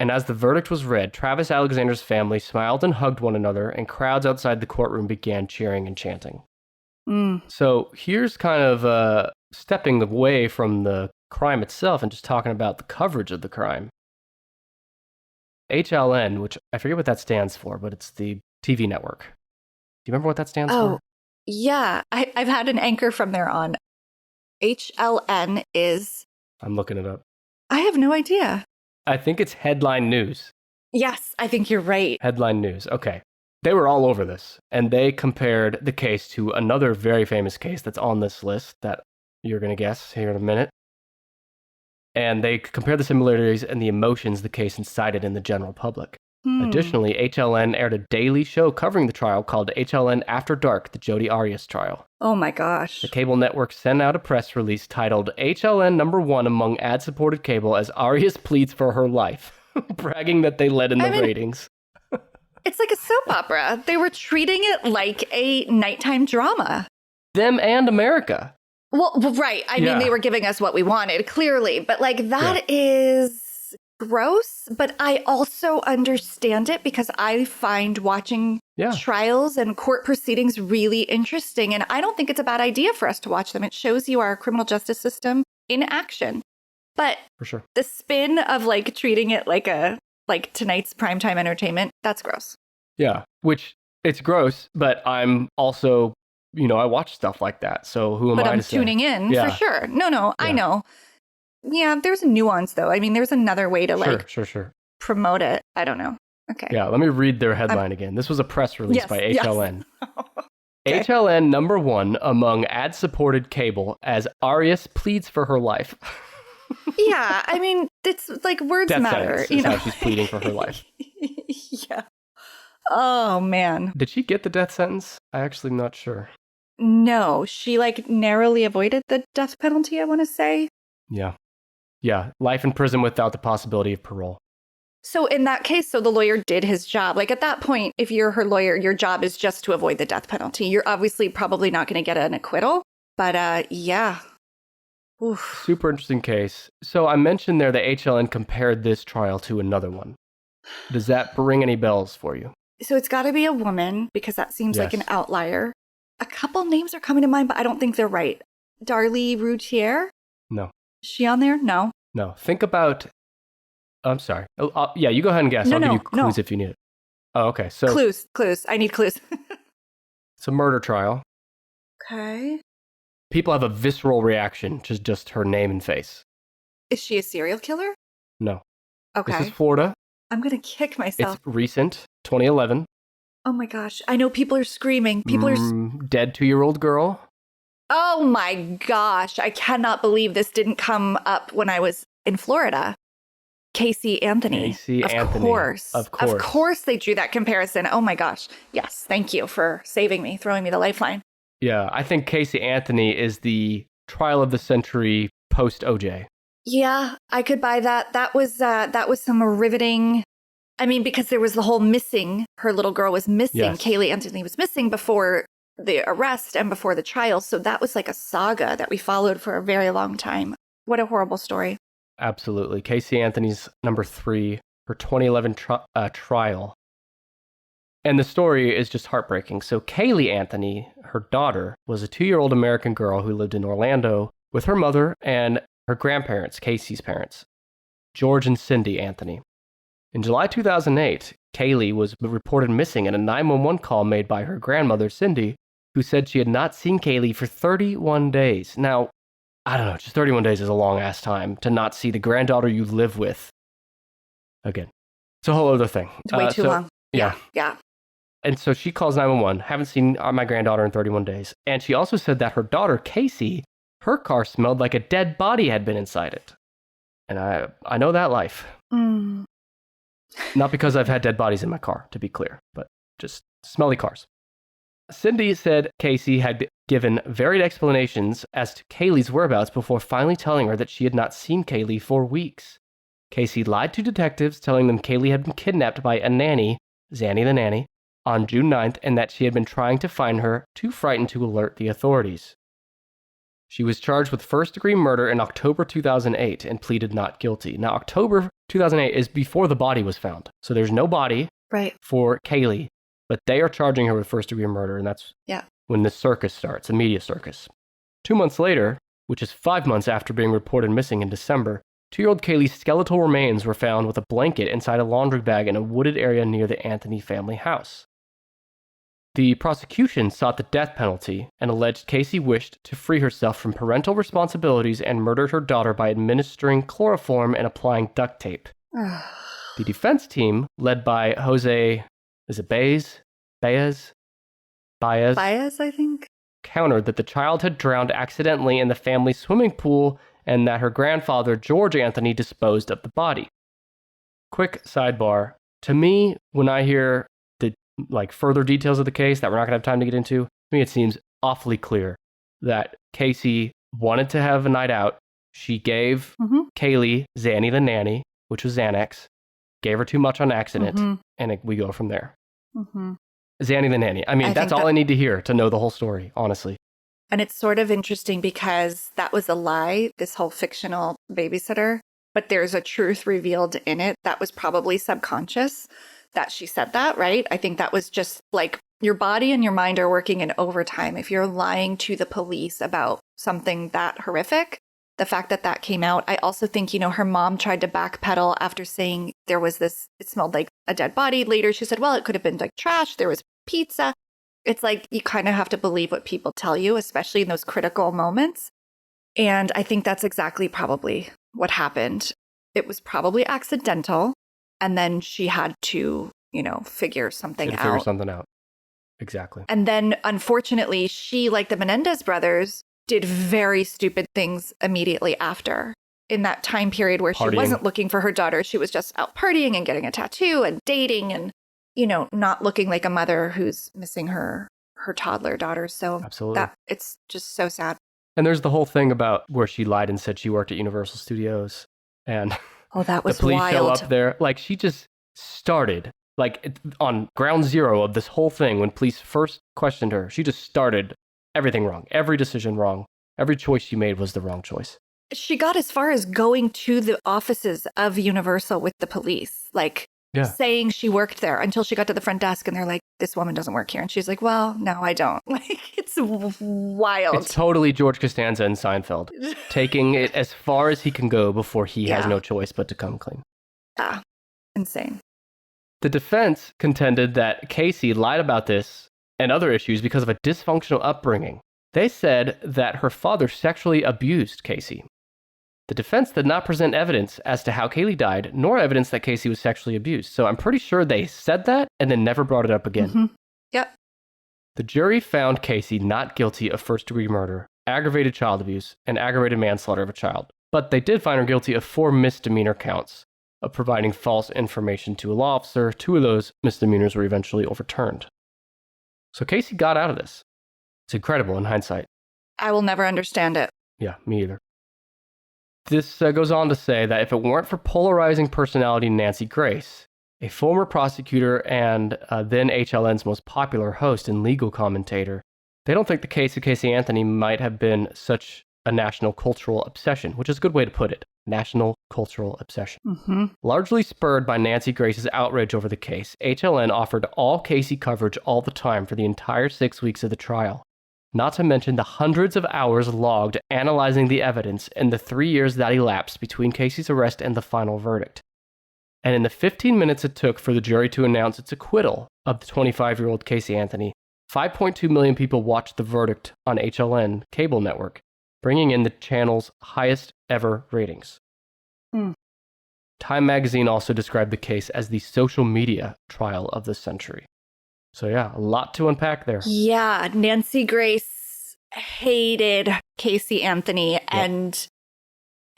And as the verdict was read, Travis Alexander's family smiled and hugged one another, and crowds outside the courtroom began cheering and chanting. So here's kind of stepping away from the crime itself and just talking about the coverage of the crime. HLN, which I forget what that stands for, but it's the TV network. Do you remember what that stands for? Oh, yeah. I've had an anchor from there on. HLN is... I'm looking it up. I have no idea. I think it's headline news. Yes, I think you're right. Headline news. Okay. they were all over this, and they compared the case to another very famous case that's on this list that you're going to guess here in a minute. And they compared the similarities and the emotions the case incited in the general public. Additionally, HLN aired a daily show covering the trial called HLN After Dark, the Jodi Arias trial. Oh my gosh. The cable network sent out a press release titled HLN #1 among ad-supported cable as Arias pleads for her life, bragging that they led in the ratings. It's like a soap opera. They were treating it like a nighttime drama. Them and America. Well, right. I mean, they were giving us what we wanted, clearly. But like, that is gross. But I also understand it because I find watching trials and court proceedings really interesting. And I don't think it's a bad idea for us to watch them. It shows you our criminal justice system in action. But for sure, the spin of like treating it like tonight's primetime entertainment, that's gross. Yeah, which it's gross, but I'm also, I watch stuff like that. So who am I to say? But I'm tuning in for sure. No, I know. Yeah, there's a nuance though. I mean, there's another way to promote it. I don't know. Okay. Yeah, let me read their headline again. This was a press release by HLN. Yes. HLN #1 among ad-supported cable as Arias pleads for her life. Yeah, I mean, it's like words matter. That's how she's pleading for her life. Yeah. Oh, man. Did she get the death sentence? I actually am not sure. No, she like narrowly avoided the death penalty, I want to say. Yeah. Yeah, life in prison without the possibility of parole. So in that case, the lawyer did his job. Like at that point, if you're her lawyer, your job is just to avoid the death penalty. You're obviously probably not going to get an acquittal, but yeah. Oof. Super interesting case. So I mentioned there that HLN compared this trial to another one. Does that ring any bells for you? So it's got to be a woman because that seems like an outlier. A couple names are coming to mind, but I don't think they're right. Darlie Routier? No. Is she on there? No. No. Think about... I'm sorry. Yeah, you go ahead and guess. I'll give you clues if you need it. Oh, okay. So Clues. I need clues. It's a murder trial. Okay. People have a visceral reaction to just her name and face. Is she a serial killer? No. Okay. This is Florida. I'm going to kick myself. It's recent, 2011. Oh my gosh. I know people are screaming. People are... Dead 2-year-old girl. Oh my gosh. I cannot believe this didn't come up when I was in Florida. Casey Anthony. Of course they drew that comparison. Oh my gosh. Yes. Thank you for saving me, throwing me the lifeline. Yeah, I think Casey Anthony is the trial of the century post OJ. Yeah, I could buy that. That was some riveting. I mean, because there was the whole missing. Her little girl was missing. Yes. Kaylee Anthony was missing before the arrest and before the trial. So that was like a saga that we followed for a very long time. What a horrible story. Absolutely. Casey Anthony's #3, her 2011 trial. And the story is just heartbreaking. So Kaylee Anthony, her daughter, was a 2-year-old American girl who lived in Orlando with her mother and her grandparents, Casey's parents, George and Cindy Anthony. In July 2008, Kaylee was reported missing in a 911 call made by her grandmother, Cindy, who said she had not seen Kaylee for 31 days. Now, I don't know, just 31 days is a long-ass time to not see the granddaughter you live with again. It's a whole other thing. It's way too long. Yeah. And so she calls 911, haven't seen my granddaughter in 31 days. And she also said that her daughter, Casey, her car smelled like a dead body had been inside it. And I know that life. Mm. Not because I've had dead bodies in my car, to be clear, but just smelly cars. Cindy said Casey had given varied explanations as to Kaylee's whereabouts before finally telling her that she had not seen Kaylee for weeks. Casey lied to detectives, telling them Kaylee had been kidnapped by a nanny, Zanny the nanny, on June 9th, and that she had been trying to find her, too frightened to alert the authorities. She was charged with first-degree murder in October 2008 and pleaded not guilty. Now, October 2008 is before the body was found, so there's no body for Kaylee, but they are charging her with first-degree murder, and that's when the circus starts, the media circus. 2 months later, which is 5 months after being reported missing in December, 2-year-old Kaylee's skeletal remains were found with a blanket inside a laundry bag in a wooded area near the Anthony family house. The prosecution sought the death penalty and alleged Casey wished to free herself from parental responsibilities and murdered her daughter by administering chloroform and applying duct tape. The defense team, led by Jose, is it Baez? Baez, I think. countered that the child had drowned accidentally in the family swimming pool and that her grandfather, George Anthony, disposed of the body. Quick sidebar. To me, when I hear the further details of the case that we're not going to have time to get into, to me it seems awfully clear that Casey wanted to have a night out. She gave Kaylee Zanny the nanny, which was Xanax, gave her too much on accident, and we go from there. Zanny the nanny. I mean, that's all I need to hear to know the whole story, honestly. And it's sort of interesting because that was a lie, this whole fictional babysitter, but there's a truth revealed in it that was probably subconscious that she said that, right? I think that was just like your body and your mind are working in overtime. If you're lying to the police about something that horrific, the fact that that came out, I also think, her mom tried to backpedal after saying there was this, it smelled like a dead body. Later, she said, well, it could have been like trash. There was pizza. It's like you kind of have to believe what people tell you, especially in those critical moments. And I think that's exactly probably what happened. It was probably accidental. And then she had to, figure something out. Figure something out. Exactly. And then, unfortunately, she, like the Menendez brothers, did very stupid things immediately after. In that time period where she wasn't looking for her daughter, she was just out partying and getting a tattoo and dating and, not looking like a mother who's missing her toddler daughter. So absolutely, it's just so sad. And there's the whole thing about where she lied and said she worked at Universal Studios, and that was the police wild. show up there. Like, she just started on ground zero of this whole thing. When police first questioned her, she just started everything wrong. Every decision wrong. Every choice she made was the wrong choice. She got as far as going to the offices of Universal with the police, saying she worked there, until she got to the front desk and they're like, this woman doesn't work here. And she's like, well, no, I don't. It's wild. It's totally George Costanza and Seinfeld, taking it as far as he can go before he has no choice but to come clean. Yeah, insane. The defense contended that Casey lied about this and other issues because of a dysfunctional upbringing. They said that her father sexually abused Casey. The defense did not present evidence as to how Kaylee died, nor evidence that Casey was sexually abused. So I'm pretty sure they said that and then never brought it up again. Yep. The jury found Casey not guilty of first-degree murder, aggravated child abuse, and aggravated manslaughter of a child. But they did find her guilty of 4 misdemeanor counts of providing false information to a law officer. 2 of those misdemeanors were eventually overturned. So Casey got out of this. It's incredible in hindsight. I will never understand it. Yeah, me either. This goes on to say that if it weren't for polarizing personality Nancy Grace, a former prosecutor and then HLN's most popular host and legal commentator, they don't think the case of Casey Anthony might have been such a national cultural obsession, which is a good way to put it. National cultural obsession. Largely spurred by Nancy Grace's outrage over the case, HLN offered all Casey coverage all the time for the entire 6 weeks of the trial. Not to mention the hundreds of hours logged analyzing the evidence in the 3 years that elapsed between Casey's arrest and the final verdict. And in the 15 minutes it took for the jury to announce its acquittal of the 25-year-old Casey Anthony, 5.2 million people watched the verdict on HLN cable network, bringing in the channel's highest ever ratings. Time magazine also described the case as the social media trial of the century. So yeah, a lot to unpack there. Yeah, Nancy Grace hated Casey Anthony. And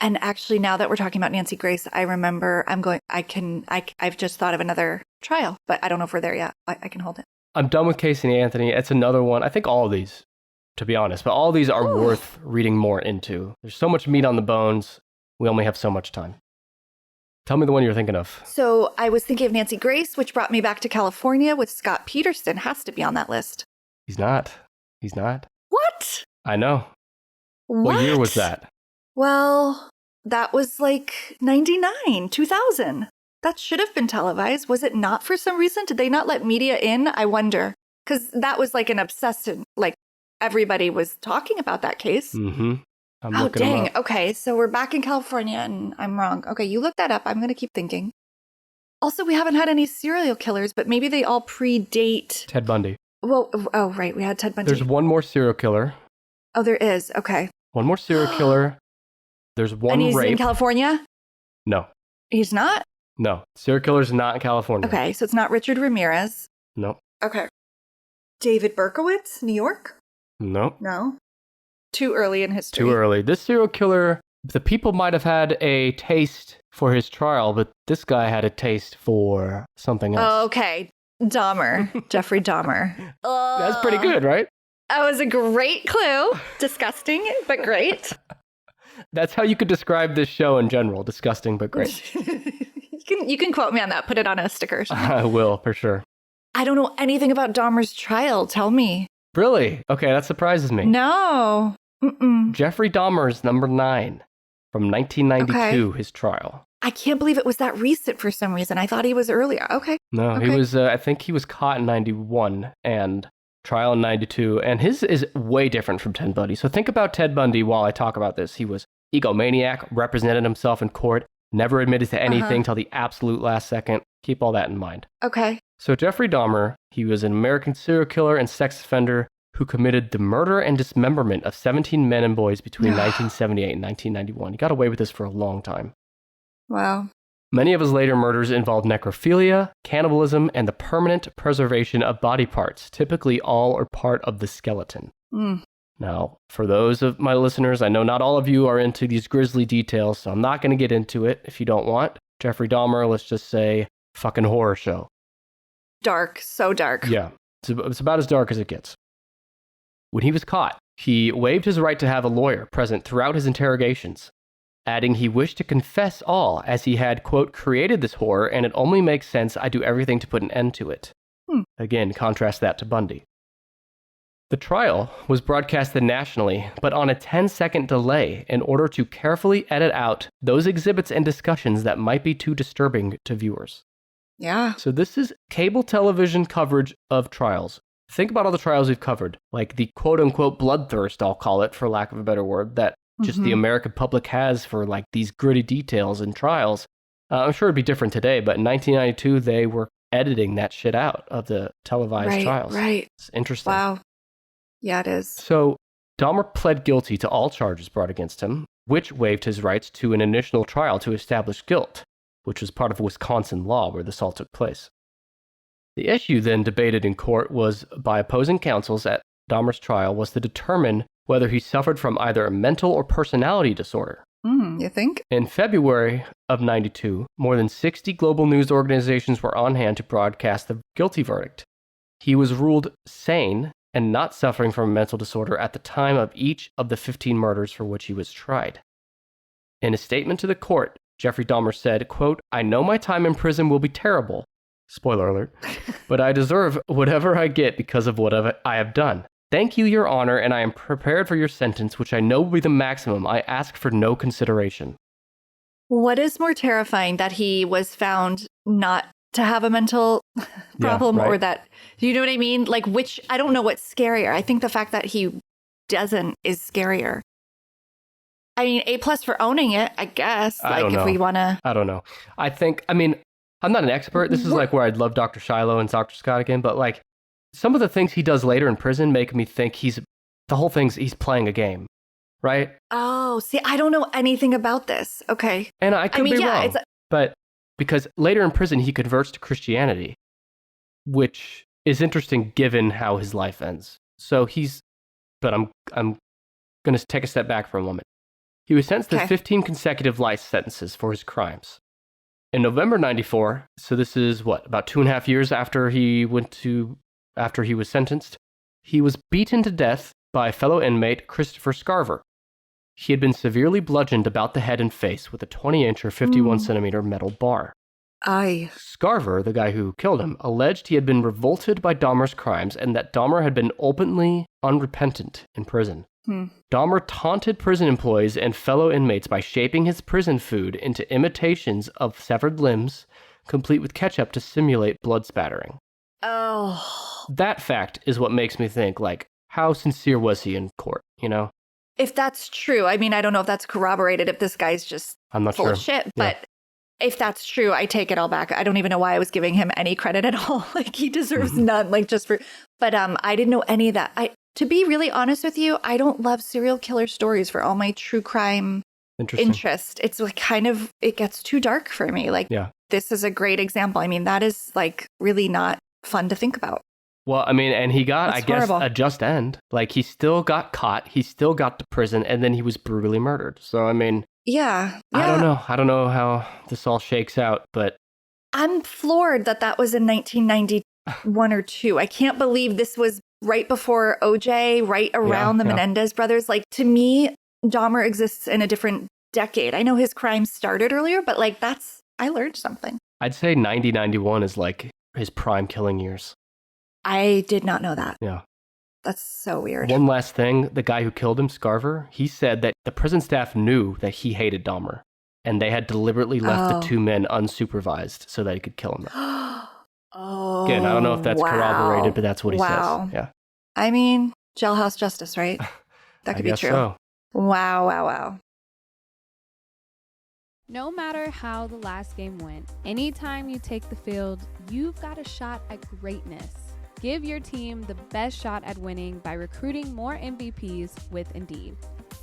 actually, now that we're talking about Nancy Grace, I remember I've just thought of another trial, but I don't know if we're there yet. I can hold it. I'm done with Casey Anthony. It's another one. I think all of these, to be honest, but all of these are worth reading more into. There's so much meat on the bones. We only have so much time. Tell me the one you're thinking of. So I was thinking of Nancy Grace, which brought me back to California with Scott Peterson. Has to be on that list. He's not. What? I know. What year was that? Well, that was like 99, 2000. That should have been televised. Was it not for some reason? Did they not let media in? I wonder. Because that was like an obsession. Like everybody was talking about that case. Oh, dang. Okay, so we're back in California and I'm wrong. Okay, you look that up. I'm going to keep thinking. Also, we haven't had any serial killers, but maybe they all predate Ted Bundy. Well, oh, right. We had Ted Bundy. There's one more serial killer. Oh, there is. Okay. One more serial killer. There's one and he's rape. In California? No. He's not? No. Serial killer's not in California. Okay, so it's not Richard Ramirez. No. Okay. David Berkowitz, New York? Nope. No. Too early in history. Too early. This serial killer, the people might have had a taste for his trial, but this guy had a taste for something else. Oh, okay. Dahmer. Jeffrey Dahmer. That's pretty good, right? That was a great clue. Disgusting, but great. That's how you could describe this show in general. Disgusting, but great. You can quote me on that. Put it on a sticker. I will, for sure. I don't know anything about Dahmer's trial. Tell me. Really? Okay, that surprises me. No. Mm-mm. Jeffrey Dahmer's number 9 from 1992, his trial. I can't believe it was that recent for some reason. I thought he was earlier. Okay. No, okay. He was, I think he was caught in 91 and trial in 92. And his is way different from Ted Bundy. So think about Ted Bundy while I talk about this. He was egomaniac, represented himself in court, never admitted to anything till the absolute last second. Keep all that in mind. Okay. So Jeffrey Dahmer, he was an American serial killer and sex offender who committed the murder and dismemberment of 17 men and boys between 1978 and 1991. He got away with this for a long time. Wow. Many of his later murders involved necrophilia, cannibalism, and the permanent preservation of body parts, typically all or part of the skeleton. Now, for those of my listeners, I know not all of you are into these grisly details, so I'm not going to get into it if you don't want. Jeffrey Dahmer, let's just say, fucking horror show. Dark, so dark. Yeah, it's about as dark as it gets. When he was caught, he waived his right to have a lawyer present throughout his interrogations, adding he wished to confess all as he had, quote, created this horror and it only makes sense I do everything to put an end to it. Again, contrast that to Bundy. The trial was broadcasted nationally, but on a 10-second delay in order to carefully edit out those exhibits and discussions that might be too disturbing to viewers. Yeah. So this is cable television coverage of trials. Think about all the trials we've covered, like the quote-unquote bloodthirst, I'll call it, for lack of a better word, that just the American public has for like these gritty details in trials. I'm sure it'd be different today, but in 1992, they were editing that shit out of the televised trials. Right. It's interesting. Wow. Yeah, it is. So Dahmer pled guilty to all charges brought against him, which waived his rights to an initial trial to establish guilt, which was part of Wisconsin law where this all took place. The issue then debated in court was by opposing counsels at Dahmer's trial was to determine whether he suffered from either a mental or personality disorder. You think? In February of 92, more than 60 global news organizations were on hand to broadcast the guilty verdict. He was ruled sane and not suffering from a mental disorder at the time of each of the 15 murders for which he was tried. In a statement to the court, Jeffrey Dahmer said, quote, I know my time in prison will be terrible. Spoiler alert. But I deserve whatever I get because of what I have done. Thank you, Your Honor, and I am prepared for your sentence, which I know will be the maximum. I ask for no consideration. What is more terrifying, that he was found not to have a mental problem or that, you know what I mean? Like, which, I don't know what's scarier. I think the fact that he doesn't is scarier. I mean, A+ for owning it, I guess. Like, if we want to. I don't know. I'm not an expert. This is like where I'd love Dr. Shiloh and Dr. Scott again, but like some of the things he does later in prison make me think he's playing a game, right? Oh, see, I don't know anything about this. Okay. And I could be wrong, but because later in prison he converts to Christianity, which is interesting given how his life ends. So but I'm going to take a step back for a moment. He was sentenced to 15 consecutive life sentences for his crimes. In November 94, so this is about 2.5 years after he was sentenced, he was beaten to death by fellow inmate Christopher Scarver. He had been severely bludgeoned about the head and face with a 20-inch or 51-centimeter metal bar. Scarver, the guy who killed him, alleged he had been revolted by Dahmer's crimes and that Dahmer had been openly unrepentant in prison. Dahmer taunted prison employees and fellow inmates by shaping his prison food into imitations of severed limbs, complete with ketchup to simulate blood spattering. Oh. That fact is what makes me think, like, how sincere was he in court, you know? If that's true, I mean, I don't know if that's corroborated, if this guy's just full of shit, but if that's true, I take it all back. I don't even know why I was giving him any credit at all. Like, he deserves none, like, just for, but I didn't know any of that. To be really honest with you, I don't love serial killer stories for all my true crime interest. It's like it gets too dark for me. Like, this is a great example. I mean, that is like really not fun to think about. Well, I mean, and he got, That's I guess, horrible. a just end. Like, he still got caught. He still got to prison, and then he was brutally murdered. So, I mean, Yeah. I don't know. I don't know how this all shakes out, but I'm floored that was in 1991 or 2. I can't believe this was right before OJ, right around the Menendez brothers. Like, to me, Dahmer exists in a different decade. I know his crimes started earlier, but like, I learned something. I'd say 90, 91 is like his prime killing years. I did not know that. Yeah. That's so weird. One last thing, the guy who killed him, Scarver, he said that the prison staff knew that he hated Dahmer, and they had deliberately left the two men unsupervised so that he could kill him. Again, I don't know if that's corroborated, but that's what he says. Yeah. I mean, jailhouse justice, right? That could be true. So. Wow. No matter how the last game went, anytime you take the field, you've got a shot at greatness. Give your team the best shot at winning by recruiting more MVPs with Indeed.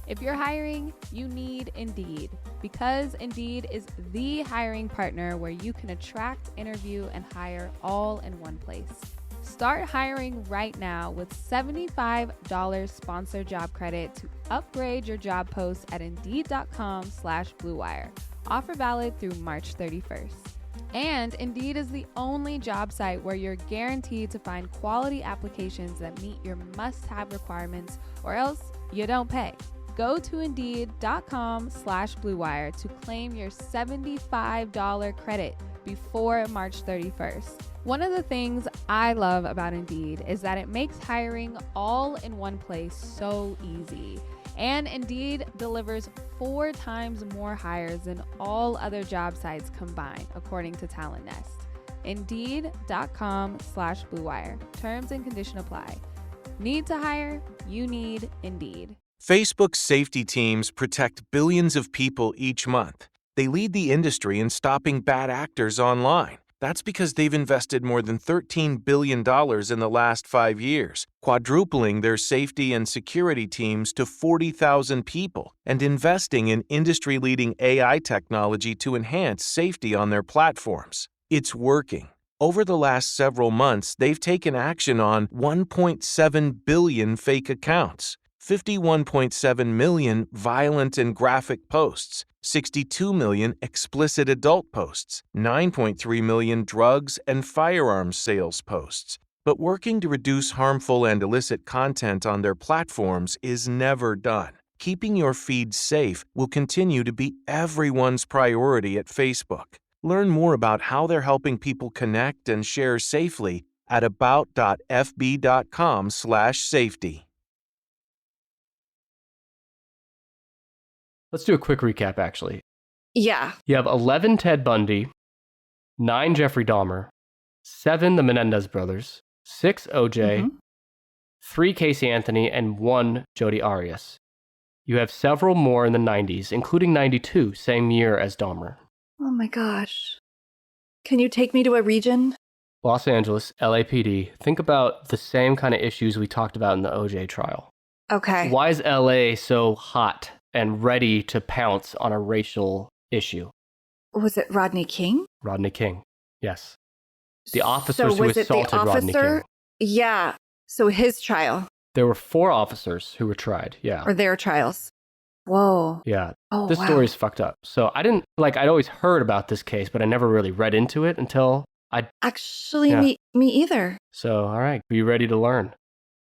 If you're hiring, you need Indeed, because Indeed is the hiring partner where you can attract, interview, and hire all in one place. Start hiring right now with $75 sponsored job credit to upgrade your job post at Indeed.com/BlueWire. Offer valid through March 31st. And Indeed is the only job site where you're guaranteed to find quality applications that meet your must-have requirements, or else you don't pay. Go to Indeed.com/BlueWire to claim your $75 credit before March 31st. One of the things I love about Indeed is that it makes hiring all in one place so easy. And Indeed delivers 4 times more hires than all other job sites combined, according to Talent Nest. Indeed.com/BlueWire. Terms and conditions apply. Need to hire? You need Indeed. Facebook's safety teams protect billions of people each month. They lead the industry in stopping bad actors online. That's because they've invested more than $13 billion in the last 5 years, quadrupling their safety and security teams to 40,000 people, and investing in industry-leading AI technology to enhance safety on their platforms. It's working. Over the last several months, they've taken action on 1.7 billion fake accounts, 51.7 million violent and graphic posts, 62 million explicit adult posts, 9.3 million drugs and firearms sales posts. But working to reduce harmful and illicit content on their platforms is never done. Keeping your feed safe will continue to be everyone's priority at Facebook. Learn more about how they're helping people connect and share safely at about.fb.com/safety. Let's do a quick recap, actually. Yeah. You have 11 Ted Bundy, 9 Jeffrey Dahmer, 7 the Menendez brothers, 6 OJ, 3 Casey Anthony, and 1 Jodi Arias. You have several more in the 90s, including 92, same year as Dahmer. Oh my gosh. Can you take me to a region? Los Angeles, LAPD. Think about the same kind of issues we talked about in the OJ trial. Okay. Why is LA so hot and ready to pounce on a racial issue? Was it Rodney King? Rodney King, yes. The officers who was it assaulted the officer? Rodney King. Yeah. So his trial. There were 4 officers who were tried, yeah. Or their trials. Whoa. Yeah. Oh, this story is fucked up. So I'd always heard about this case, but I never really read into it until Actually, me either. So, all right, be ready to learn.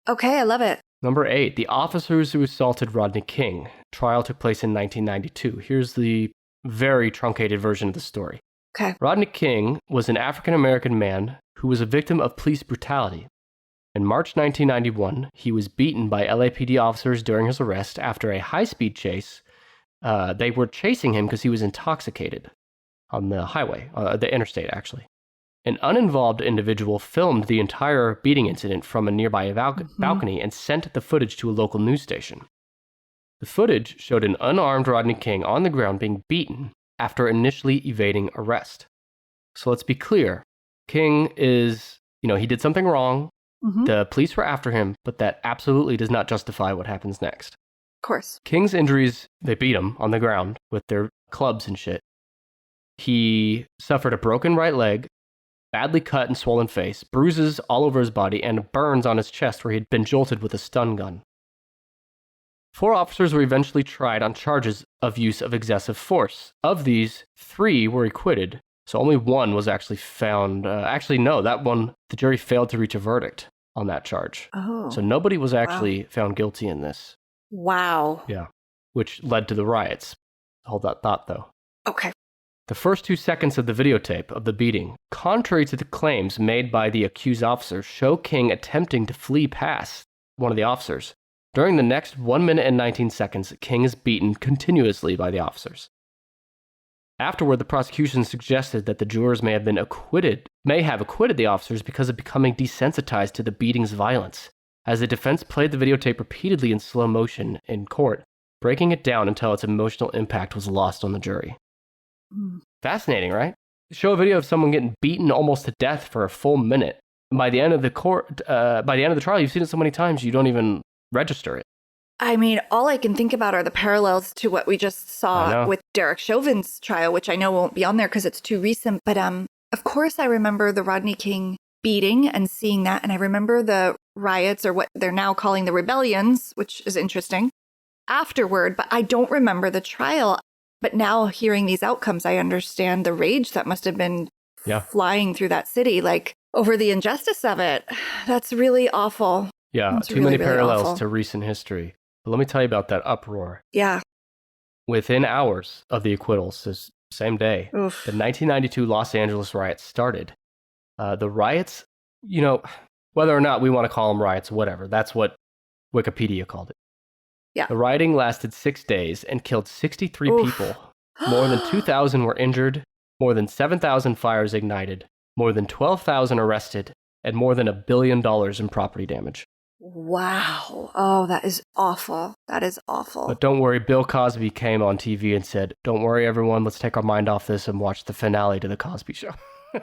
Okay, I love it. Number 8, the officers who assaulted Rodney King. Trial took place in 1992. Here's the very truncated version of the story. Okay. Rodney King was an African-American man who was a victim of police brutality. In March 1991, he was beaten by LAPD officers during his arrest after a high-speed chase. They were chasing him because he was intoxicated on the highway, the interstate, actually. An uninvolved individual filmed the entire beating incident from a nearby balcony and sent the footage to a local news station. The footage showed an unarmed Rodney King on the ground being beaten after initially evading arrest. So let's be clear. King is, he did something wrong. The police were after him, but that absolutely does not justify what happens next. Of course. King's injuries, they beat him on the ground with their clubs and shit. He suffered a broken right leg, badly cut and swollen face, bruises all over his body, and burns on his chest where he'd been jolted with a stun gun. 4 officers were eventually tried on charges of use of excessive force. Of these, 3 were acquitted, so only 1 was actually found. That one, the jury failed to reach a verdict on that charge. Oh. So nobody was actually found guilty in this. Wow. Yeah, which led to the riots. Hold that thought, though. Okay. The first 2 seconds of the videotape of the beating, contrary to the claims made by the accused officers, show King attempting to flee past one of the officers. During the next 1 minute and 19 seconds, King is beaten continuously by the officers. Afterward, the prosecution suggested that the jurors may have acquitted the officers because of becoming desensitized to the beating's violence, as the defense played the videotape repeatedly in slow motion in court, breaking it down until its emotional impact was lost on the jury. Fascinating, right? Show a video of someone getting beaten almost to death for a full minute. And by the end of the trial, you've seen it so many times you don't even register it. I mean, all I can think about are the parallels to what we just saw with Derek Chauvin's trial, which I know won't be on there because it's too recent. But of course, I remember the Rodney King beating and seeing that. And I remember the riots, or what they're now calling the rebellions, which is interesting, afterward. But I don't remember the trial. But now hearing these outcomes, I understand the rage that must have been flying through that city, like over the injustice of it. That's really awful. Yeah, That's too many really parallels awful. to recent history. But let me tell you about that uproar. Yeah. Within hours of the acquittals, this same day, the 1992 Los Angeles riots started. The riots, whether or not we want to call them riots, whatever, that's what Wikipedia called it. Yeah. The rioting lasted 6 days and killed 63 people. More than 2,000 were injured, more than 7,000 fires ignited, more than 12,000 arrested, and more than $1 billion in property damage. Wow. Oh, that is awful. That is awful. But don't worry, Bill Cosby came on TV and said, "Don't worry, everyone, let's take our mind off this and watch the finale to The Cosby Show."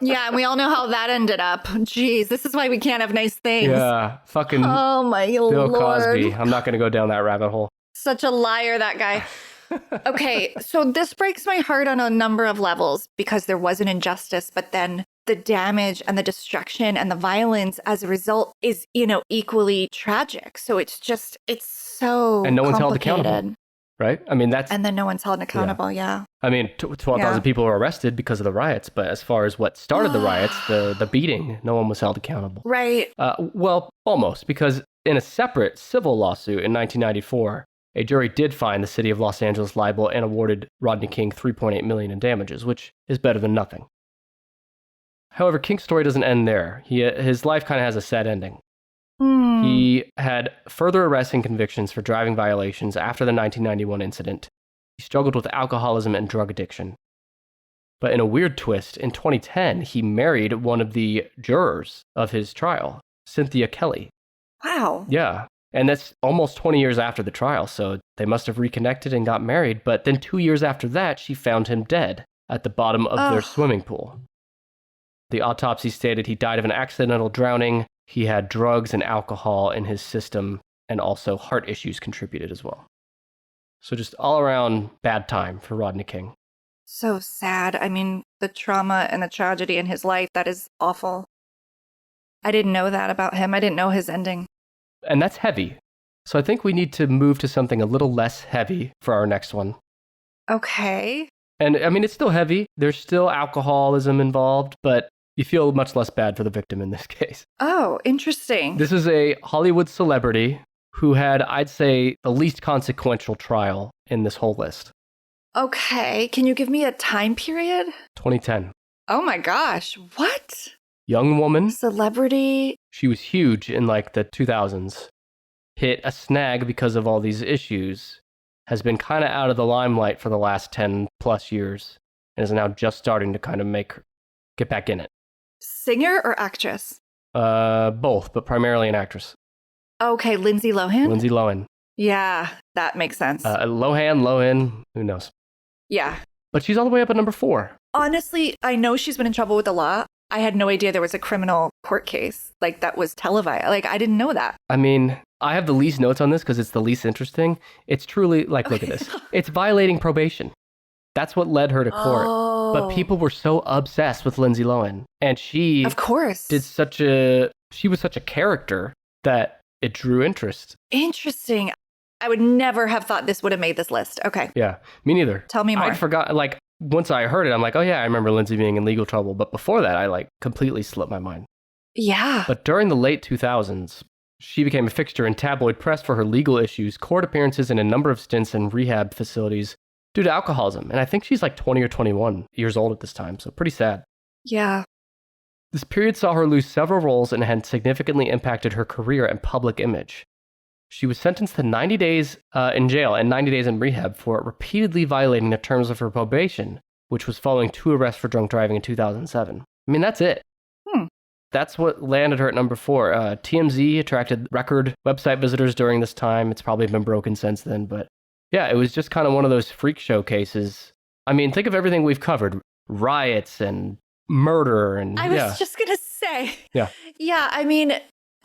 Yeah, and we all know how that ended up. Jeez, this is why we can't have nice things. Yeah, fucking oh my Bill Lord. Cosby. I'm not going to go down that rabbit hole. Such a liar, that guy. Okay, so this breaks my heart on a number of levels because there was an injustice, but then the damage and the destruction and the violence as a result is, equally tragic. So it's so and no one's held complicated. accountable, right? I mean, and then no one's held accountable, yeah. I mean, 12,000 people were arrested because of the riots, but as far as what started the riots, the beating, no one was held accountable. Right. Well, almost, because in a separate civil lawsuit in 1994, a jury did find the city of Los Angeles liable and awarded Rodney King $3.8 million in damages, which is better than nothing. However, King's story doesn't end there. His life kind of has a sad ending. He had further arrests and convictions for driving violations after the 1991 incident. He struggled with alcoholism and drug addiction. But in a weird twist, in 2010, he married one of the jurors of his trial, Cynthia Kelly. Wow. Yeah. And that's almost 20 years after the trial, so they must have reconnected and got married. But then 2 years after that, she found him dead at the bottom of their swimming pool. The autopsy stated he died of an accidental drowning. He had drugs and alcohol in his system, and also heart issues contributed as well. So just all around bad time for Rodney King. So sad. I mean, the trauma and the tragedy in his life, that is awful. I didn't know that about him. I didn't know his ending. And that's heavy. So I think we need to move to something a little less heavy for our next one. Okay. And I mean, it's still heavy. There's still alcoholism involved, but you feel much less bad for the victim in this case. Oh, interesting. This is a Hollywood celebrity who had, I'd say, the least consequential trial in this whole list. Okay. Can you give me a time period? 2010. Oh my gosh. What? Young woman. Celebrity. She was huge in like the 2000s. Hit a snag because of all these issues. Has been kind of out of the limelight for the last 10 plus years. And is now just starting to kind of get back in it. Singer or actress? Both, but primarily an actress. Okay, Lindsay Lohan? Lindsay Lohan. Yeah, that makes sense. Lohan, who knows? Yeah. But she's all the way up at number 4. Honestly, I know she's been in trouble with the law. I had no idea there was a criminal court case that was televised. I didn't know that. I mean, I have the least notes on this because it's the least interesting. It's truly, look at this. It's violating probation. That's what led her to court. But people were so obsessed with Lindsay Lohan. And she... Of course. She was such a character that it drew interest. Interesting. I would never have thought this would have made this list. Okay. Yeah, me neither. Tell me more. I forgot, like, once I heard it, I'm like, oh yeah, I remember Lindsay being in legal trouble. But before that, I like completely slipped my mind. Yeah. But during the late 2000s, she became a fixture in tabloid press for her legal issues, court appearances, and a number of stints in rehab facilities due to alcoholism. And I think she's like 20 or 21 years old at this time, so pretty sad. Yeah. This period saw her lose several roles and had significantly impacted her career and public image. She was sentenced to 90 days in jail and 90 days in rehab for repeatedly violating the terms of her probation, which was following 2 arrests for drunk driving in 2007. I mean, that's it. That's what landed her at number 4. TMZ attracted record website visitors during this time. It's probably been broken since then, but yeah, it was just kind of one of those freak show cases. I mean, think of everything we've covered. Riots and murder and I was just going to say. Yeah. Yeah, I mean,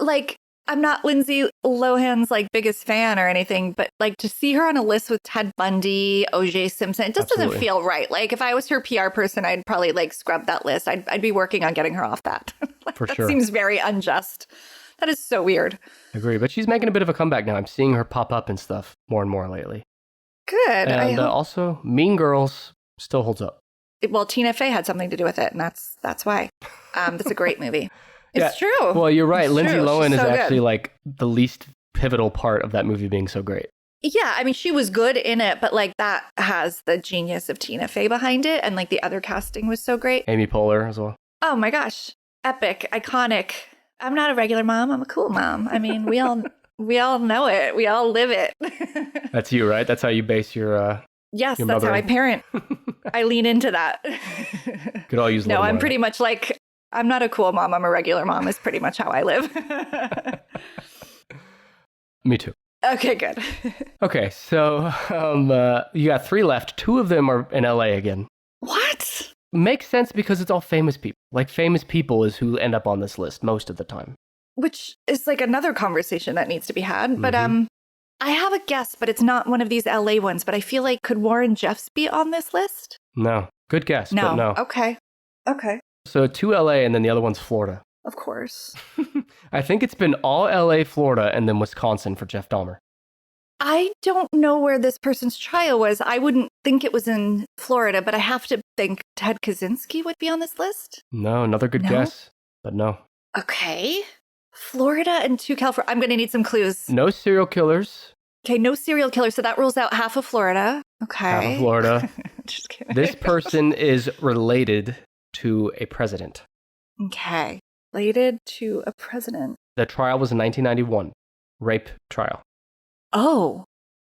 like, I'm not Lindsay Lohan's like biggest fan or anything, but like to see her on a list with Ted Bundy, O.J. Simpson, it just doesn't feel right. Like if I was her PR person, I'd probably like scrub that list. I'd be working on getting her off that. For that sure. Seems very unjust. That is so weird. I agree, but she's making a bit of a comeback now. I'm seeing her pop up and stuff more and more lately. Good. And also, Mean Girls still holds up. Well, Tina Fey had something to do with it, and that's why. That's a great movie. It's true. Well, you're right. It's Lindsay true. Lohan She's is so actually good. like the least pivotal part of that movie being so great. Yeah, I mean, she was good in it, but like that has the genius of Tina Fey behind it, and like the other casting was so great. Amy Poehler as well. Oh my gosh, epic, iconic. I'm not a regular mom. I'm a cool mom. I mean, we all know it. We all live it. That's you, right? That's how you base your Yes, your that's how mother. I parent. I lean into that. Could all use a No, little I'm more. pretty much like, I'm not a cool mom. I'm a regular mom is pretty much how I live. Me too. Okay, good. Okay, so you got 3 left. 2 of them are in LA again. What? Makes sense because it's all famous people. Like famous people is who end up on this list most of the time. Which is like another conversation that needs to be had. But Mhm. I have a guess, but it's not one of these LA ones. But I feel like, could Warren Jeffs be on this list? No. Good guess, No. but no. Okay. Okay. So 2 LA and then the other one's Florida. Of course. I think it's been all LA, Florida, and then Wisconsin for Jeff Dahmer. I don't know where this person's trial was. I wouldn't think it was in Florida, but I have to think Ted Kaczynski would be on this list. No, another good No? guess, but no. Okay. Florida and 2 California. I'm going to need some clues. No serial killers. Okay, no serial killer. So that rules out half of Florida. Okay. Half of Florida. Just kidding. This person is related to a president. Okay. Related to a president. The trial was in 1991. Rape trial. Oh.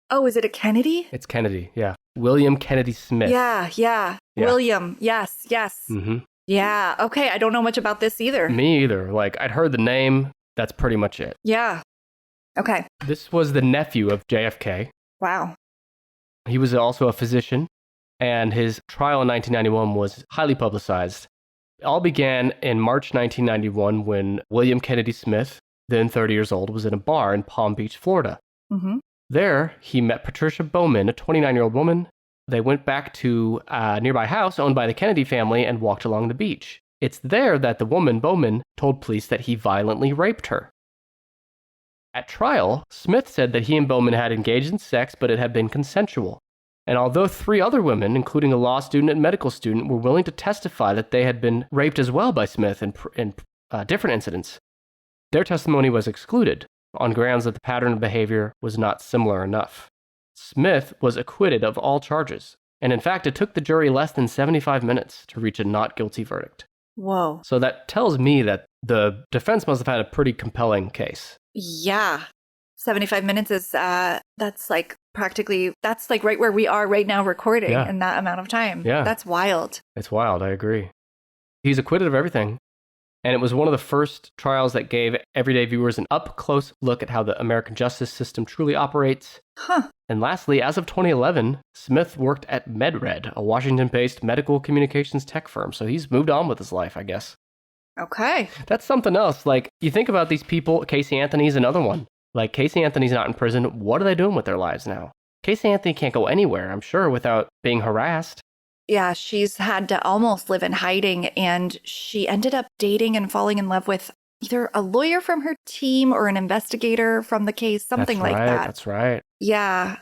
Oh, is it a Kennedy? It's Kennedy, yeah. William Kennedy Smith. Yeah. Yeah. William. Yes. Mm-hmm. Yeah. Okay. I don't know much about this either. Me either. Like, I'd heard the name. That's pretty much it. Yeah. Okay. This was the nephew of JFK. Wow. He was also a physician, and his trial in 1991 was highly publicized. It all began in March 1991 when William Kennedy Smith, then 30 years old, was in a bar in Palm Beach, Florida. Mm-hmm. There, he met Patricia Bowman, a 29-year-old woman. They went back to a nearby house owned by the Kennedy family and walked along the beach. It's there that the woman, Bowman, told police that he violently raped her. At trial, Smith said that he and Bowman had engaged in sex, but it had been consensual. And although 3 other women, including a law student and medical student, were willing to testify that they had been raped as well by Smith in different incidents, their testimony was excluded on grounds that the pattern of behavior was not similar enough. Smith was acquitted of all charges, and in fact, it took the jury less than 75 minutes to reach a not guilty verdict. Whoa. So that tells me that the defense must have had a pretty compelling case. Yeah. 75 minutes is, that's like practically, that's like right where we are right now recording in that amount of time. Yeah. That's wild. It's wild, I agree. He's acquitted of everything. And it was one of the first trials that gave everyday viewers an up-close look at how the American justice system truly operates. Huh. And lastly, as of 2011, Smith worked at MedRed, a Washington-based medical communications tech firm. So he's moved on with his life, I guess. Okay. That's something else. Like, you think about these people, Casey Anthony's another one. Like, Casey Anthony's not in prison. What are they doing with their lives now? Casey Anthony can't go anywhere, I'm sure, without being harassed. Yeah, she's had to almost live in hiding, and she ended up dating and falling in love with either a lawyer from her team or an investigator from the case, something like that. That's right. Yeah.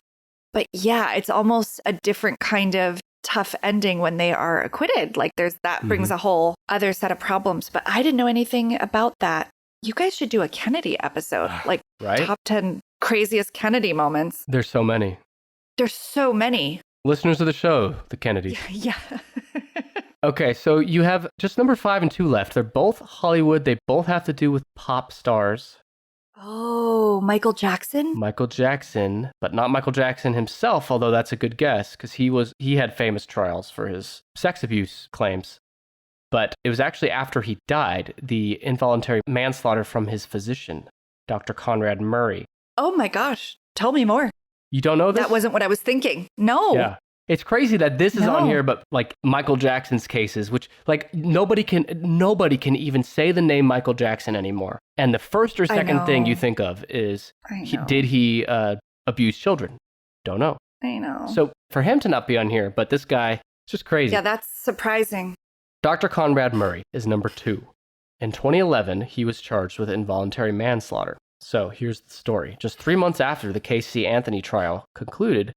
But yeah, it's almost a different kind of tough ending when they are acquitted. Like that brings a whole other set of problems. But I didn't know anything about that. You guys should do a Kennedy episode, like top 10 craziest Kennedy moments. There's so many. There's so many. Listeners of the show, the Kennedys. Yeah. Okay, so you have just number 5 and 2 left. They're both Hollywood. They both have to do with pop stars. Oh, Michael Jackson? Michael Jackson, but not Michael Jackson himself, although that's a good guess, because he had famous trials for his sex abuse claims. But it was actually after he died, the involuntary manslaughter from his physician, Dr. Conrad Murray. Oh my gosh. Tell me more. You don't know this? That wasn't what I was thinking. No. Yeah. It's crazy that this is on here, but like Michael Jackson's cases, which like nobody can even say the name Michael Jackson anymore. And the first or second thing you think of is, did he abuse children? Don't know. I know. So for him to not be on here, but this guy, it's just crazy. Yeah, that's surprising. Dr. Conrad Murray is number 2. In 2011, he was charged with involuntary manslaughter. So here's the story. Just 3 months after the Casey Anthony trial concluded,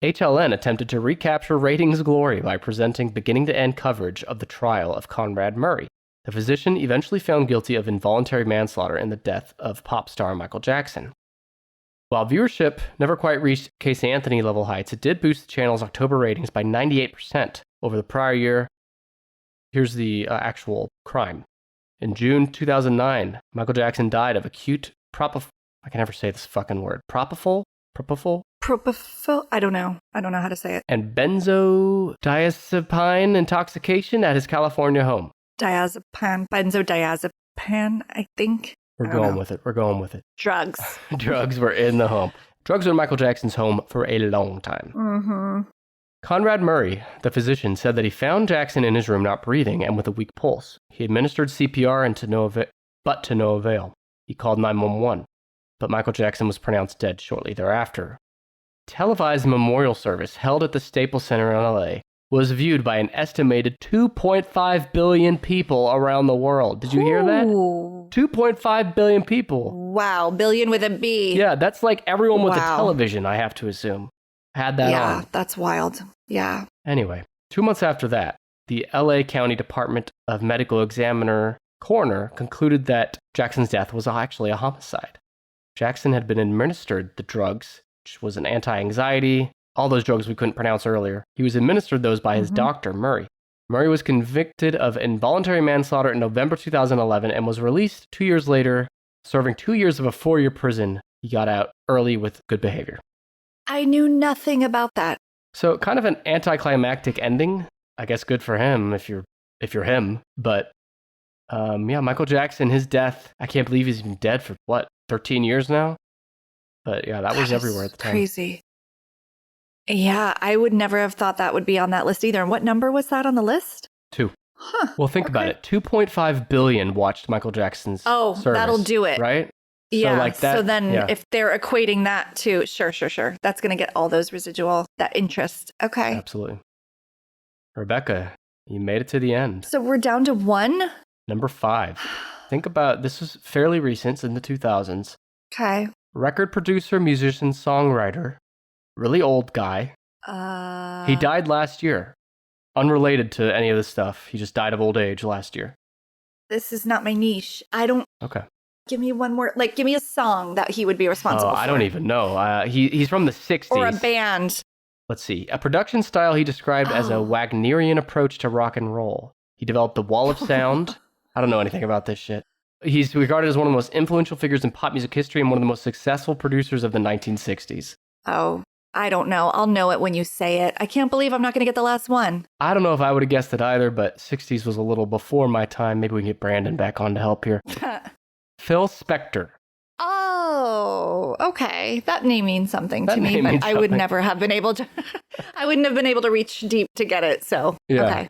HLN attempted to recapture ratings glory by presenting beginning-to-end coverage of the trial of Conrad Murray, the physician eventually found guilty of involuntary manslaughter in the death of pop star Michael Jackson. While viewership never quite reached Casey Anthony level heights, it did boost the channel's October ratings by 98% over the prior year. Here's the actual crime. In June 2009, Michael Jackson died of acute I can never say this fucking word. Propofol? I don't know how to say it. And benzodiazepine intoxication at his California home. Benzodiazepine, I think. We're going with it. Drugs. Drugs were in the home. Drugs were in Michael Jackson's home for a long time. Mm-hmm. Conrad Murray, the physician, said that he found Jackson in his room not breathing and with a weak pulse. He administered CPR to no avail. He called 911, but Michael Jackson was pronounced dead shortly thereafter. Televised memorial service held at the Staples Center in LA was viewed by an estimated 2.5 billion people around the world. Did you hear that? 2.5 billion people. Wow, billion with a B. Yeah, that's like everyone with a television, I have to assume, had that on. Yeah, that's wild. Yeah. Anyway, 2 months after that, the LA County Department of Medical Examiner coroner concluded that Jackson's death was actually a homicide. Jackson had been administered the drugs, which was an anti-anxiety, all those drugs we couldn't pronounce earlier. He was administered those by his doctor, Murray. Murray was convicted of involuntary manslaughter in November 2011 and was released 2 years later, serving 2 years of a 4-year prison. He got out early with good behavior. I knew nothing about that. So kind of an anticlimactic ending. I guess good for him if you're him. But Michael Jackson, his death, I can't believe he's been dead for 13 years now? But yeah, that was everywhere at the time. Crazy. Yeah, I would never have thought that would be on that list either. And what number was that on the list? 2. Well, think about it. 2.5 billion watched Michael Jackson's service. That'll do it. Right? Yeah. So, like that, so then if they're equating that to, sure. That's going to get all those residual, that interest. Okay. Absolutely. Rebekah, you made it to the end. So we're down to 1? Number 5. Think about, this was fairly recent, it's in the 2000s. Okay. Record producer, musician, songwriter, really old guy. He died last year. Unrelated to any of this stuff. He just died of old age last year. This is not my niche. I don't... Okay. Give me one more, give me a song that he would be responsible for. I don't even know. He's from the 60s. Or a band. Let's see. A production style he described as a Wagnerian approach to rock and roll. He developed the wall of sound. I don't know anything about this shit. He's regarded as one of the most influential figures in pop music history and one of the most successful producers of the 1960s. Oh, I don't know. I'll know it when you say it. I can't believe I'm not going to get the last one. I don't know if I would have guessed it either, but 60s was a little before my time. Maybe we can get Brandon back on to help here. Phil Spector. Oh, okay. That name means something to me, but I would never have been able to. I wouldn't have been able to reach deep to get it. So, okay.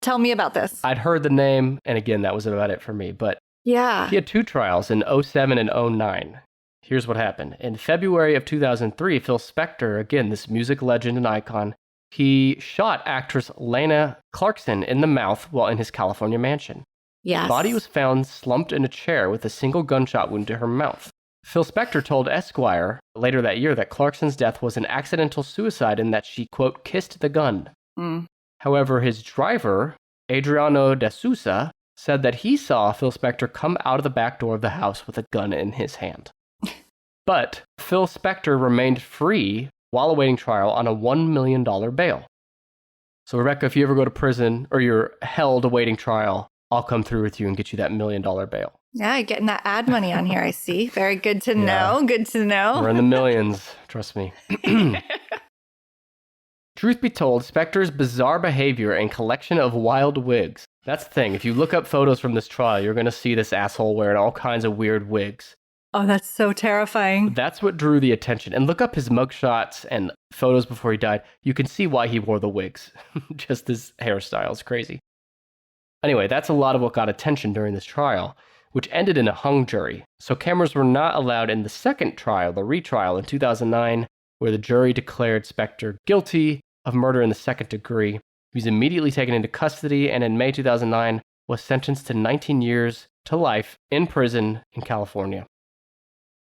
Tell me about this. I'd heard the name, and again, that was about it for me. But yeah, he had 2 trials in 2007 and 2009. Here's what happened. In February of 2003, Phil Spector, again, this music legend and icon, he shot actress Lana Clarkson in the mouth while in his California mansion. Yes. The body was found slumped in a chair with a single gunshot wound to her mouth. Phil Spector told Esquire later that year that Clarkson's death was an accidental suicide and that she, quote, kissed the gun. However, his driver, Adriano de Sousa, said that he saw Phil Spector come out of the back door of the house with a gun in his hand. But Phil Spector remained free while awaiting trial on a $1 million bail. So, Rebekah, if you ever go to prison or you're held awaiting trial, I'll come through with you and get you that $1 million bail. Yeah, getting that ad money on here, I see. Very good to know. Good to know. We're in the millions, trust me. Truth be told, Spector's bizarre behavior and collection of wild wigs. That's the thing. If you look up photos from this trial, you're going to see this asshole wearing all kinds of weird wigs. Oh, that's so terrifying. That's what drew the attention. And look up his mugshots and photos before he died. You can see why he wore the wigs. Just his hairstyle is crazy. Anyway, that's a lot of what got attention during this trial, which ended in a hung jury. So cameras were not allowed in the second trial, the retrial in 2009, where the jury declared Spector guilty of murder in the second degree. He was immediately taken into custody and in May 2009 was sentenced to 19 years to life in prison in California.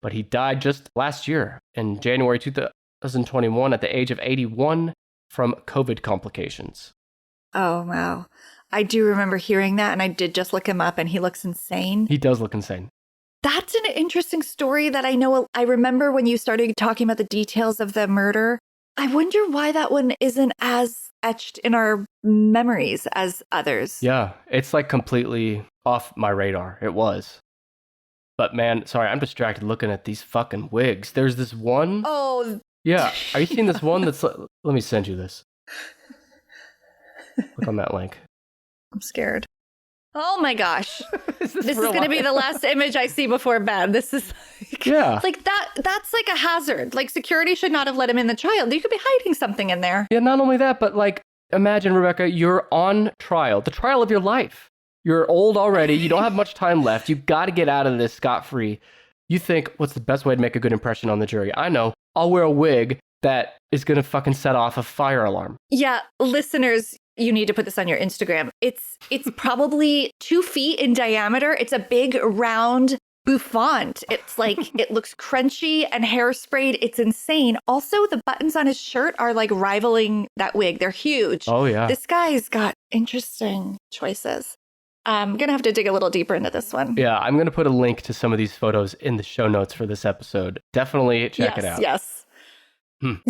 But he died just last year in January 2021 at the age of 81 from COVID complications. Oh, wow. I do remember hearing that, and I did just look him up, and he looks insane. He does look insane. That's an interesting story that I remember when you started talking about the details of the murder. I wonder why that one isn't as etched in our memories as others. Yeah, it's like completely off my radar. It was. But man, sorry, I'm distracted looking at these fucking wigs. There's this one. Oh. Yeah. Are you seeing this one that's let me send you this. Look on that link. I'm scared. Oh my gosh. This is going to be the last image I see before bed. This is like that's like a hazard. Like security should not have let him in the trial. You could be hiding something in there. Yeah, not only that, but like imagine, Rebekah, you're on trial, the trial of your life. You're old already. You don't have much time left. You've got to get out of this scot-free. You think, what's the best way to make a good impression on the jury? I know. I'll wear a wig that is going to fucking set off a fire alarm. Yeah, listeners, you need to put this on your Instagram. It's probably 2 feet in diameter. It's a big round bouffant. It's like, it looks crunchy and hairsprayed. It's insane. Also, the buttons on his shirt are like rivaling that wig. They're huge. Oh, yeah. This guy's got interesting choices. I'm going to have to dig a little deeper into this one. Yeah, I'm going to put a link to some of these photos in the show notes for this episode. Definitely check it out. Yes.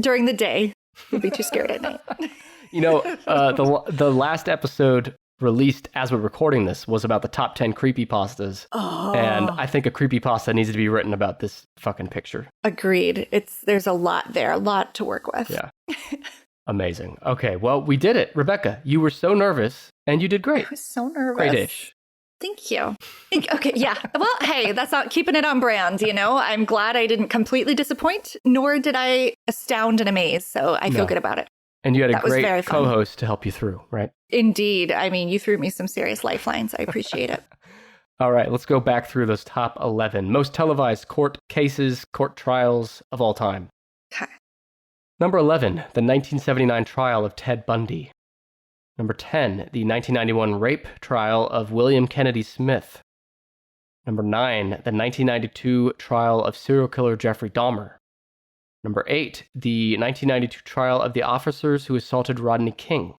During the day. You'll be too scared at night. You know, the last episode released as we're recording this was about the top 10 creepypastas. Oh. And I think a creepypasta needs to be written about this fucking picture. Agreed. There's a lot there, a lot to work with. Yeah. Amazing. Okay, well, we did it. Rebekah, you were so nervous, and you did great. I was so nervous. Great-ish. Thank you. Okay, yeah. Well, hey, that's not keeping it on brand, you know? I'm glad I didn't completely disappoint, nor did I astound and amaze, so I feel good about it. And you had a great co-host to help you through, right? Indeed. I mean, you threw me some serious lifelines. I appreciate it. All right, let's go back through those top 11 most televised court cases, court trials of all time. Okay. Number 11, the 1979 trial of Ted Bundy. Number 10, the 1991 rape trial of William Kennedy Smith. Number 9, the 1992 trial of serial killer Jeffrey Dahmer. Number 8, the 1992 trial of the officers who assaulted Rodney King.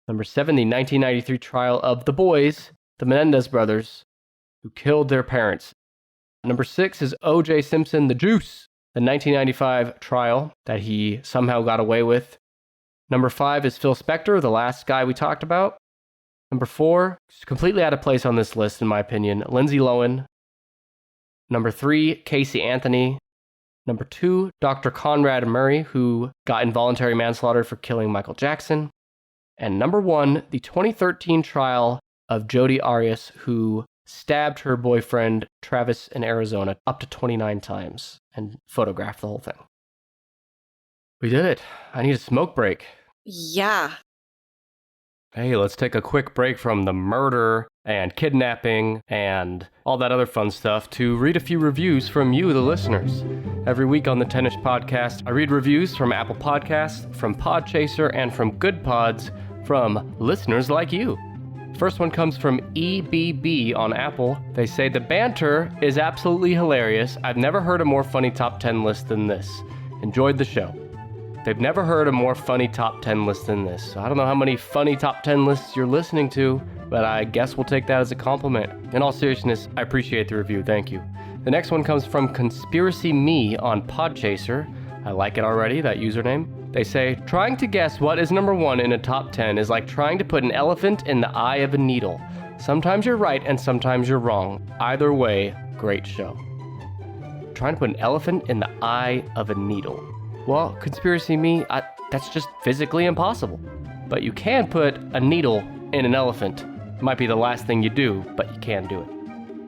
Number 7, the 1993 trial of the boys, the Menendez brothers, who killed their parents. Number 6 is O.J. Simpson, the Juice, the 1995 trial that he somehow got away with. Number 5 is Phil Spector, the last guy we talked about. Number 4, completely out of place on this list in my opinion, Lindsay Lohan. Number 3, Casey Anthony. Number 2, Dr. Conrad Murray, who got involuntary manslaughter for killing Michael Jackson. And number 1, the 2013 trial of Jodi Arias, who stabbed her boyfriend Travis in Arizona up to 29 times and photographed the whole thing. We did it. I need a smoke break. Yeah. Hey, let's take a quick break from the murder and kidnapping and all that other fun stuff to read a few reviews from you, the listeners. Every week on the Tennis Podcast, I read reviews from Apple Podcasts, from Podchaser, and from Good Pods from listeners like you. First one comes from EBB on Apple. They say, the banter is absolutely hilarious. I've never heard a more funny top 10 list than this. Enjoyed the show. They've never heard a more funny top 10 list than this. So I don't know how many funny top 10 lists you're listening to, but I guess we'll take that as a compliment. In all seriousness, I appreciate the review. Thank you. The next one comes from Conspiracy Me on Podchaser. I like it already, that username. They say, trying to guess what is number 1 in a top 10 is like trying to put an elephant in the eye of a needle. Sometimes you're right and sometimes you're wrong. Either way, great show. Trying to put an elephant in the eye of a needle. Well, Conspiracy Me, that's just physically impossible. But you can put a needle in an elephant. It might be the last thing you do, but you can do it.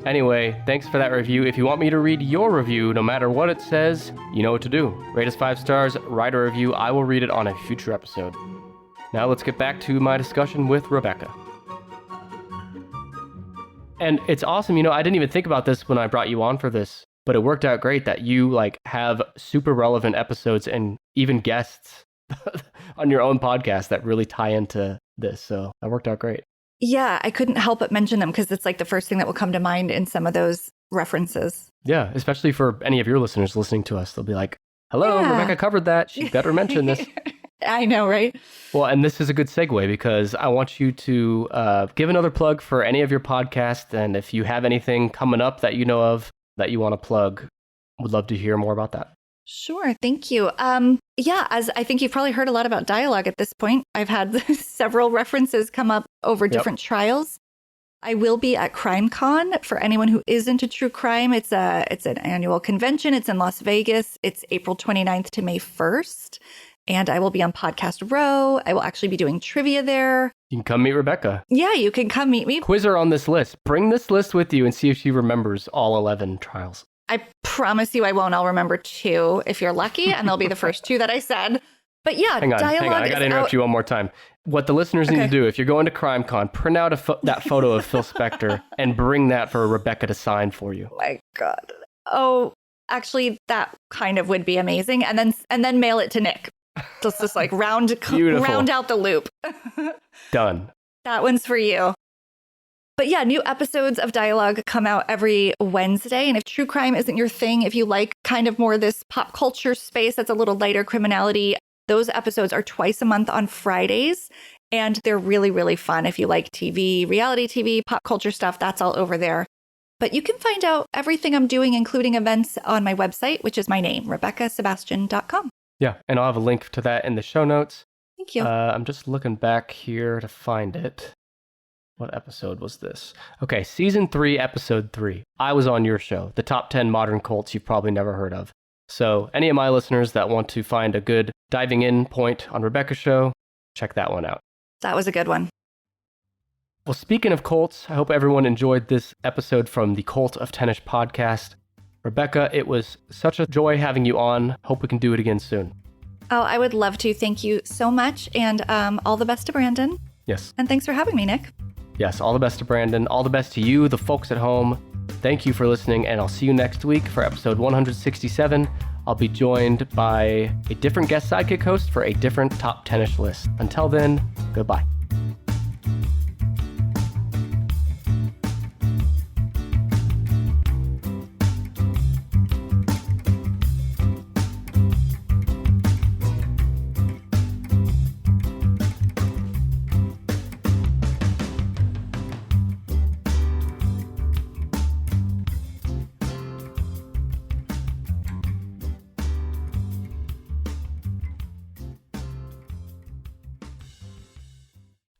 Anyway, thanks for that review. If you want me to read your review, no matter what it says, you know what to do. Rate us 5 stars, write a review. I will read it on a future episode. Now let's get back to my discussion with Rebekah. And it's awesome, I didn't even think about this when I brought you on for this, but it worked out great that you have super relevant episodes and even guests on your own podcast that really tie into this. So that worked out great. Yeah, I couldn't help but mention them because it's the first thing that will come to mind in some of those references. Yeah, especially for any of your listeners listening to us. They'll be like, hello, yeah. Rebekah covered that. She better mention this. I know, right? Well, and this is a good segue because I want you to give another plug for any of your podcasts. And if you have anything coming up that you know of that you want to plug, would love to hear more about that. Sure. Thank you. Yeah, as I think you've probably heard a lot about dialogue at this point, I've had several references come up over different trials. I will be at CrimeCon for anyone who is into true crime. It's an annual convention. It's in Las Vegas. It's April 29th to May 1st. And I will be on Podcast Row. I will actually be doing trivia there. You can come meet Rebekah. Yeah, you can come meet me. Quiz her on this list. Bring this list with you and see if she remembers all 11 trials. I promise you I won't. I'll remember 2 if you're lucky, and they'll be the first 2 that I said. But yeah, hang on. I got to interrupt you one more time. What the listeners need to do, if you're going to CrimeCon, print out that photo of Phil Spector and bring that for Rebekah to sign for you. Oh my God. Oh, actually, that kind of would be amazing. And then mail it to Nick. Just round out the loop. Done. That one's for you. But yeah, new episodes of Dialogue come out every Wednesday. And if true crime isn't your thing, if you like kind of more this pop culture space that's a little lighter criminality, those episodes are twice a month on Fridays. And they're really, really fun. If you like TV, reality TV, pop culture stuff, that's all over there. But you can find out everything I'm doing, including events, on my website, which is my name, RebekahSebastian.com. Yeah, and I'll have a link to that in the show notes. Thank you. I'm just looking back here to find it. What episode was this? Okay, Season 3, Episode 3. I was on your show, the top 10 modern cults you've probably never heard of. So any of my listeners that want to find a good diving in point on Rebekah's show, check that one out. That was a good one. Well, speaking of cults, I hope everyone enjoyed this episode from the Cult of Tennis podcast. Rebekah, it was such a joy having you on. Hope we can do it again soon. Oh, I would love to. Thank you so much. And all the best to Brandon. Yes. And thanks for having me, Nick. Yes, all the best to Brandon. All the best to you, the folks at home. Thank you for listening, and I'll see you next week for episode 167. I'll be joined by a different guest sidekick host for a different top 10-ish list. Until then, goodbye.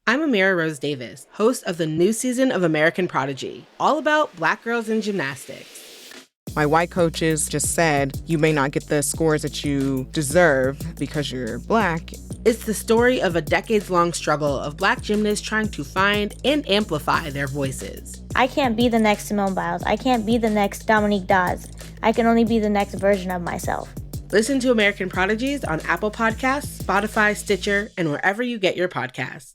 I'm Amira Rose Davis, host of the new season of American Prodigy, all about Black girls in gymnastics. My white coaches just said, you may not get the scores that you deserve because you're Black. It's the story of a decades-long struggle of Black gymnasts trying to find and amplify their voices. I can't be the next Simone Biles. I can't be the next Dominique Dawes. I can only be the next version of myself. Listen to American Prodigies on Apple Podcasts, Spotify, Stitcher, and wherever you get your podcasts.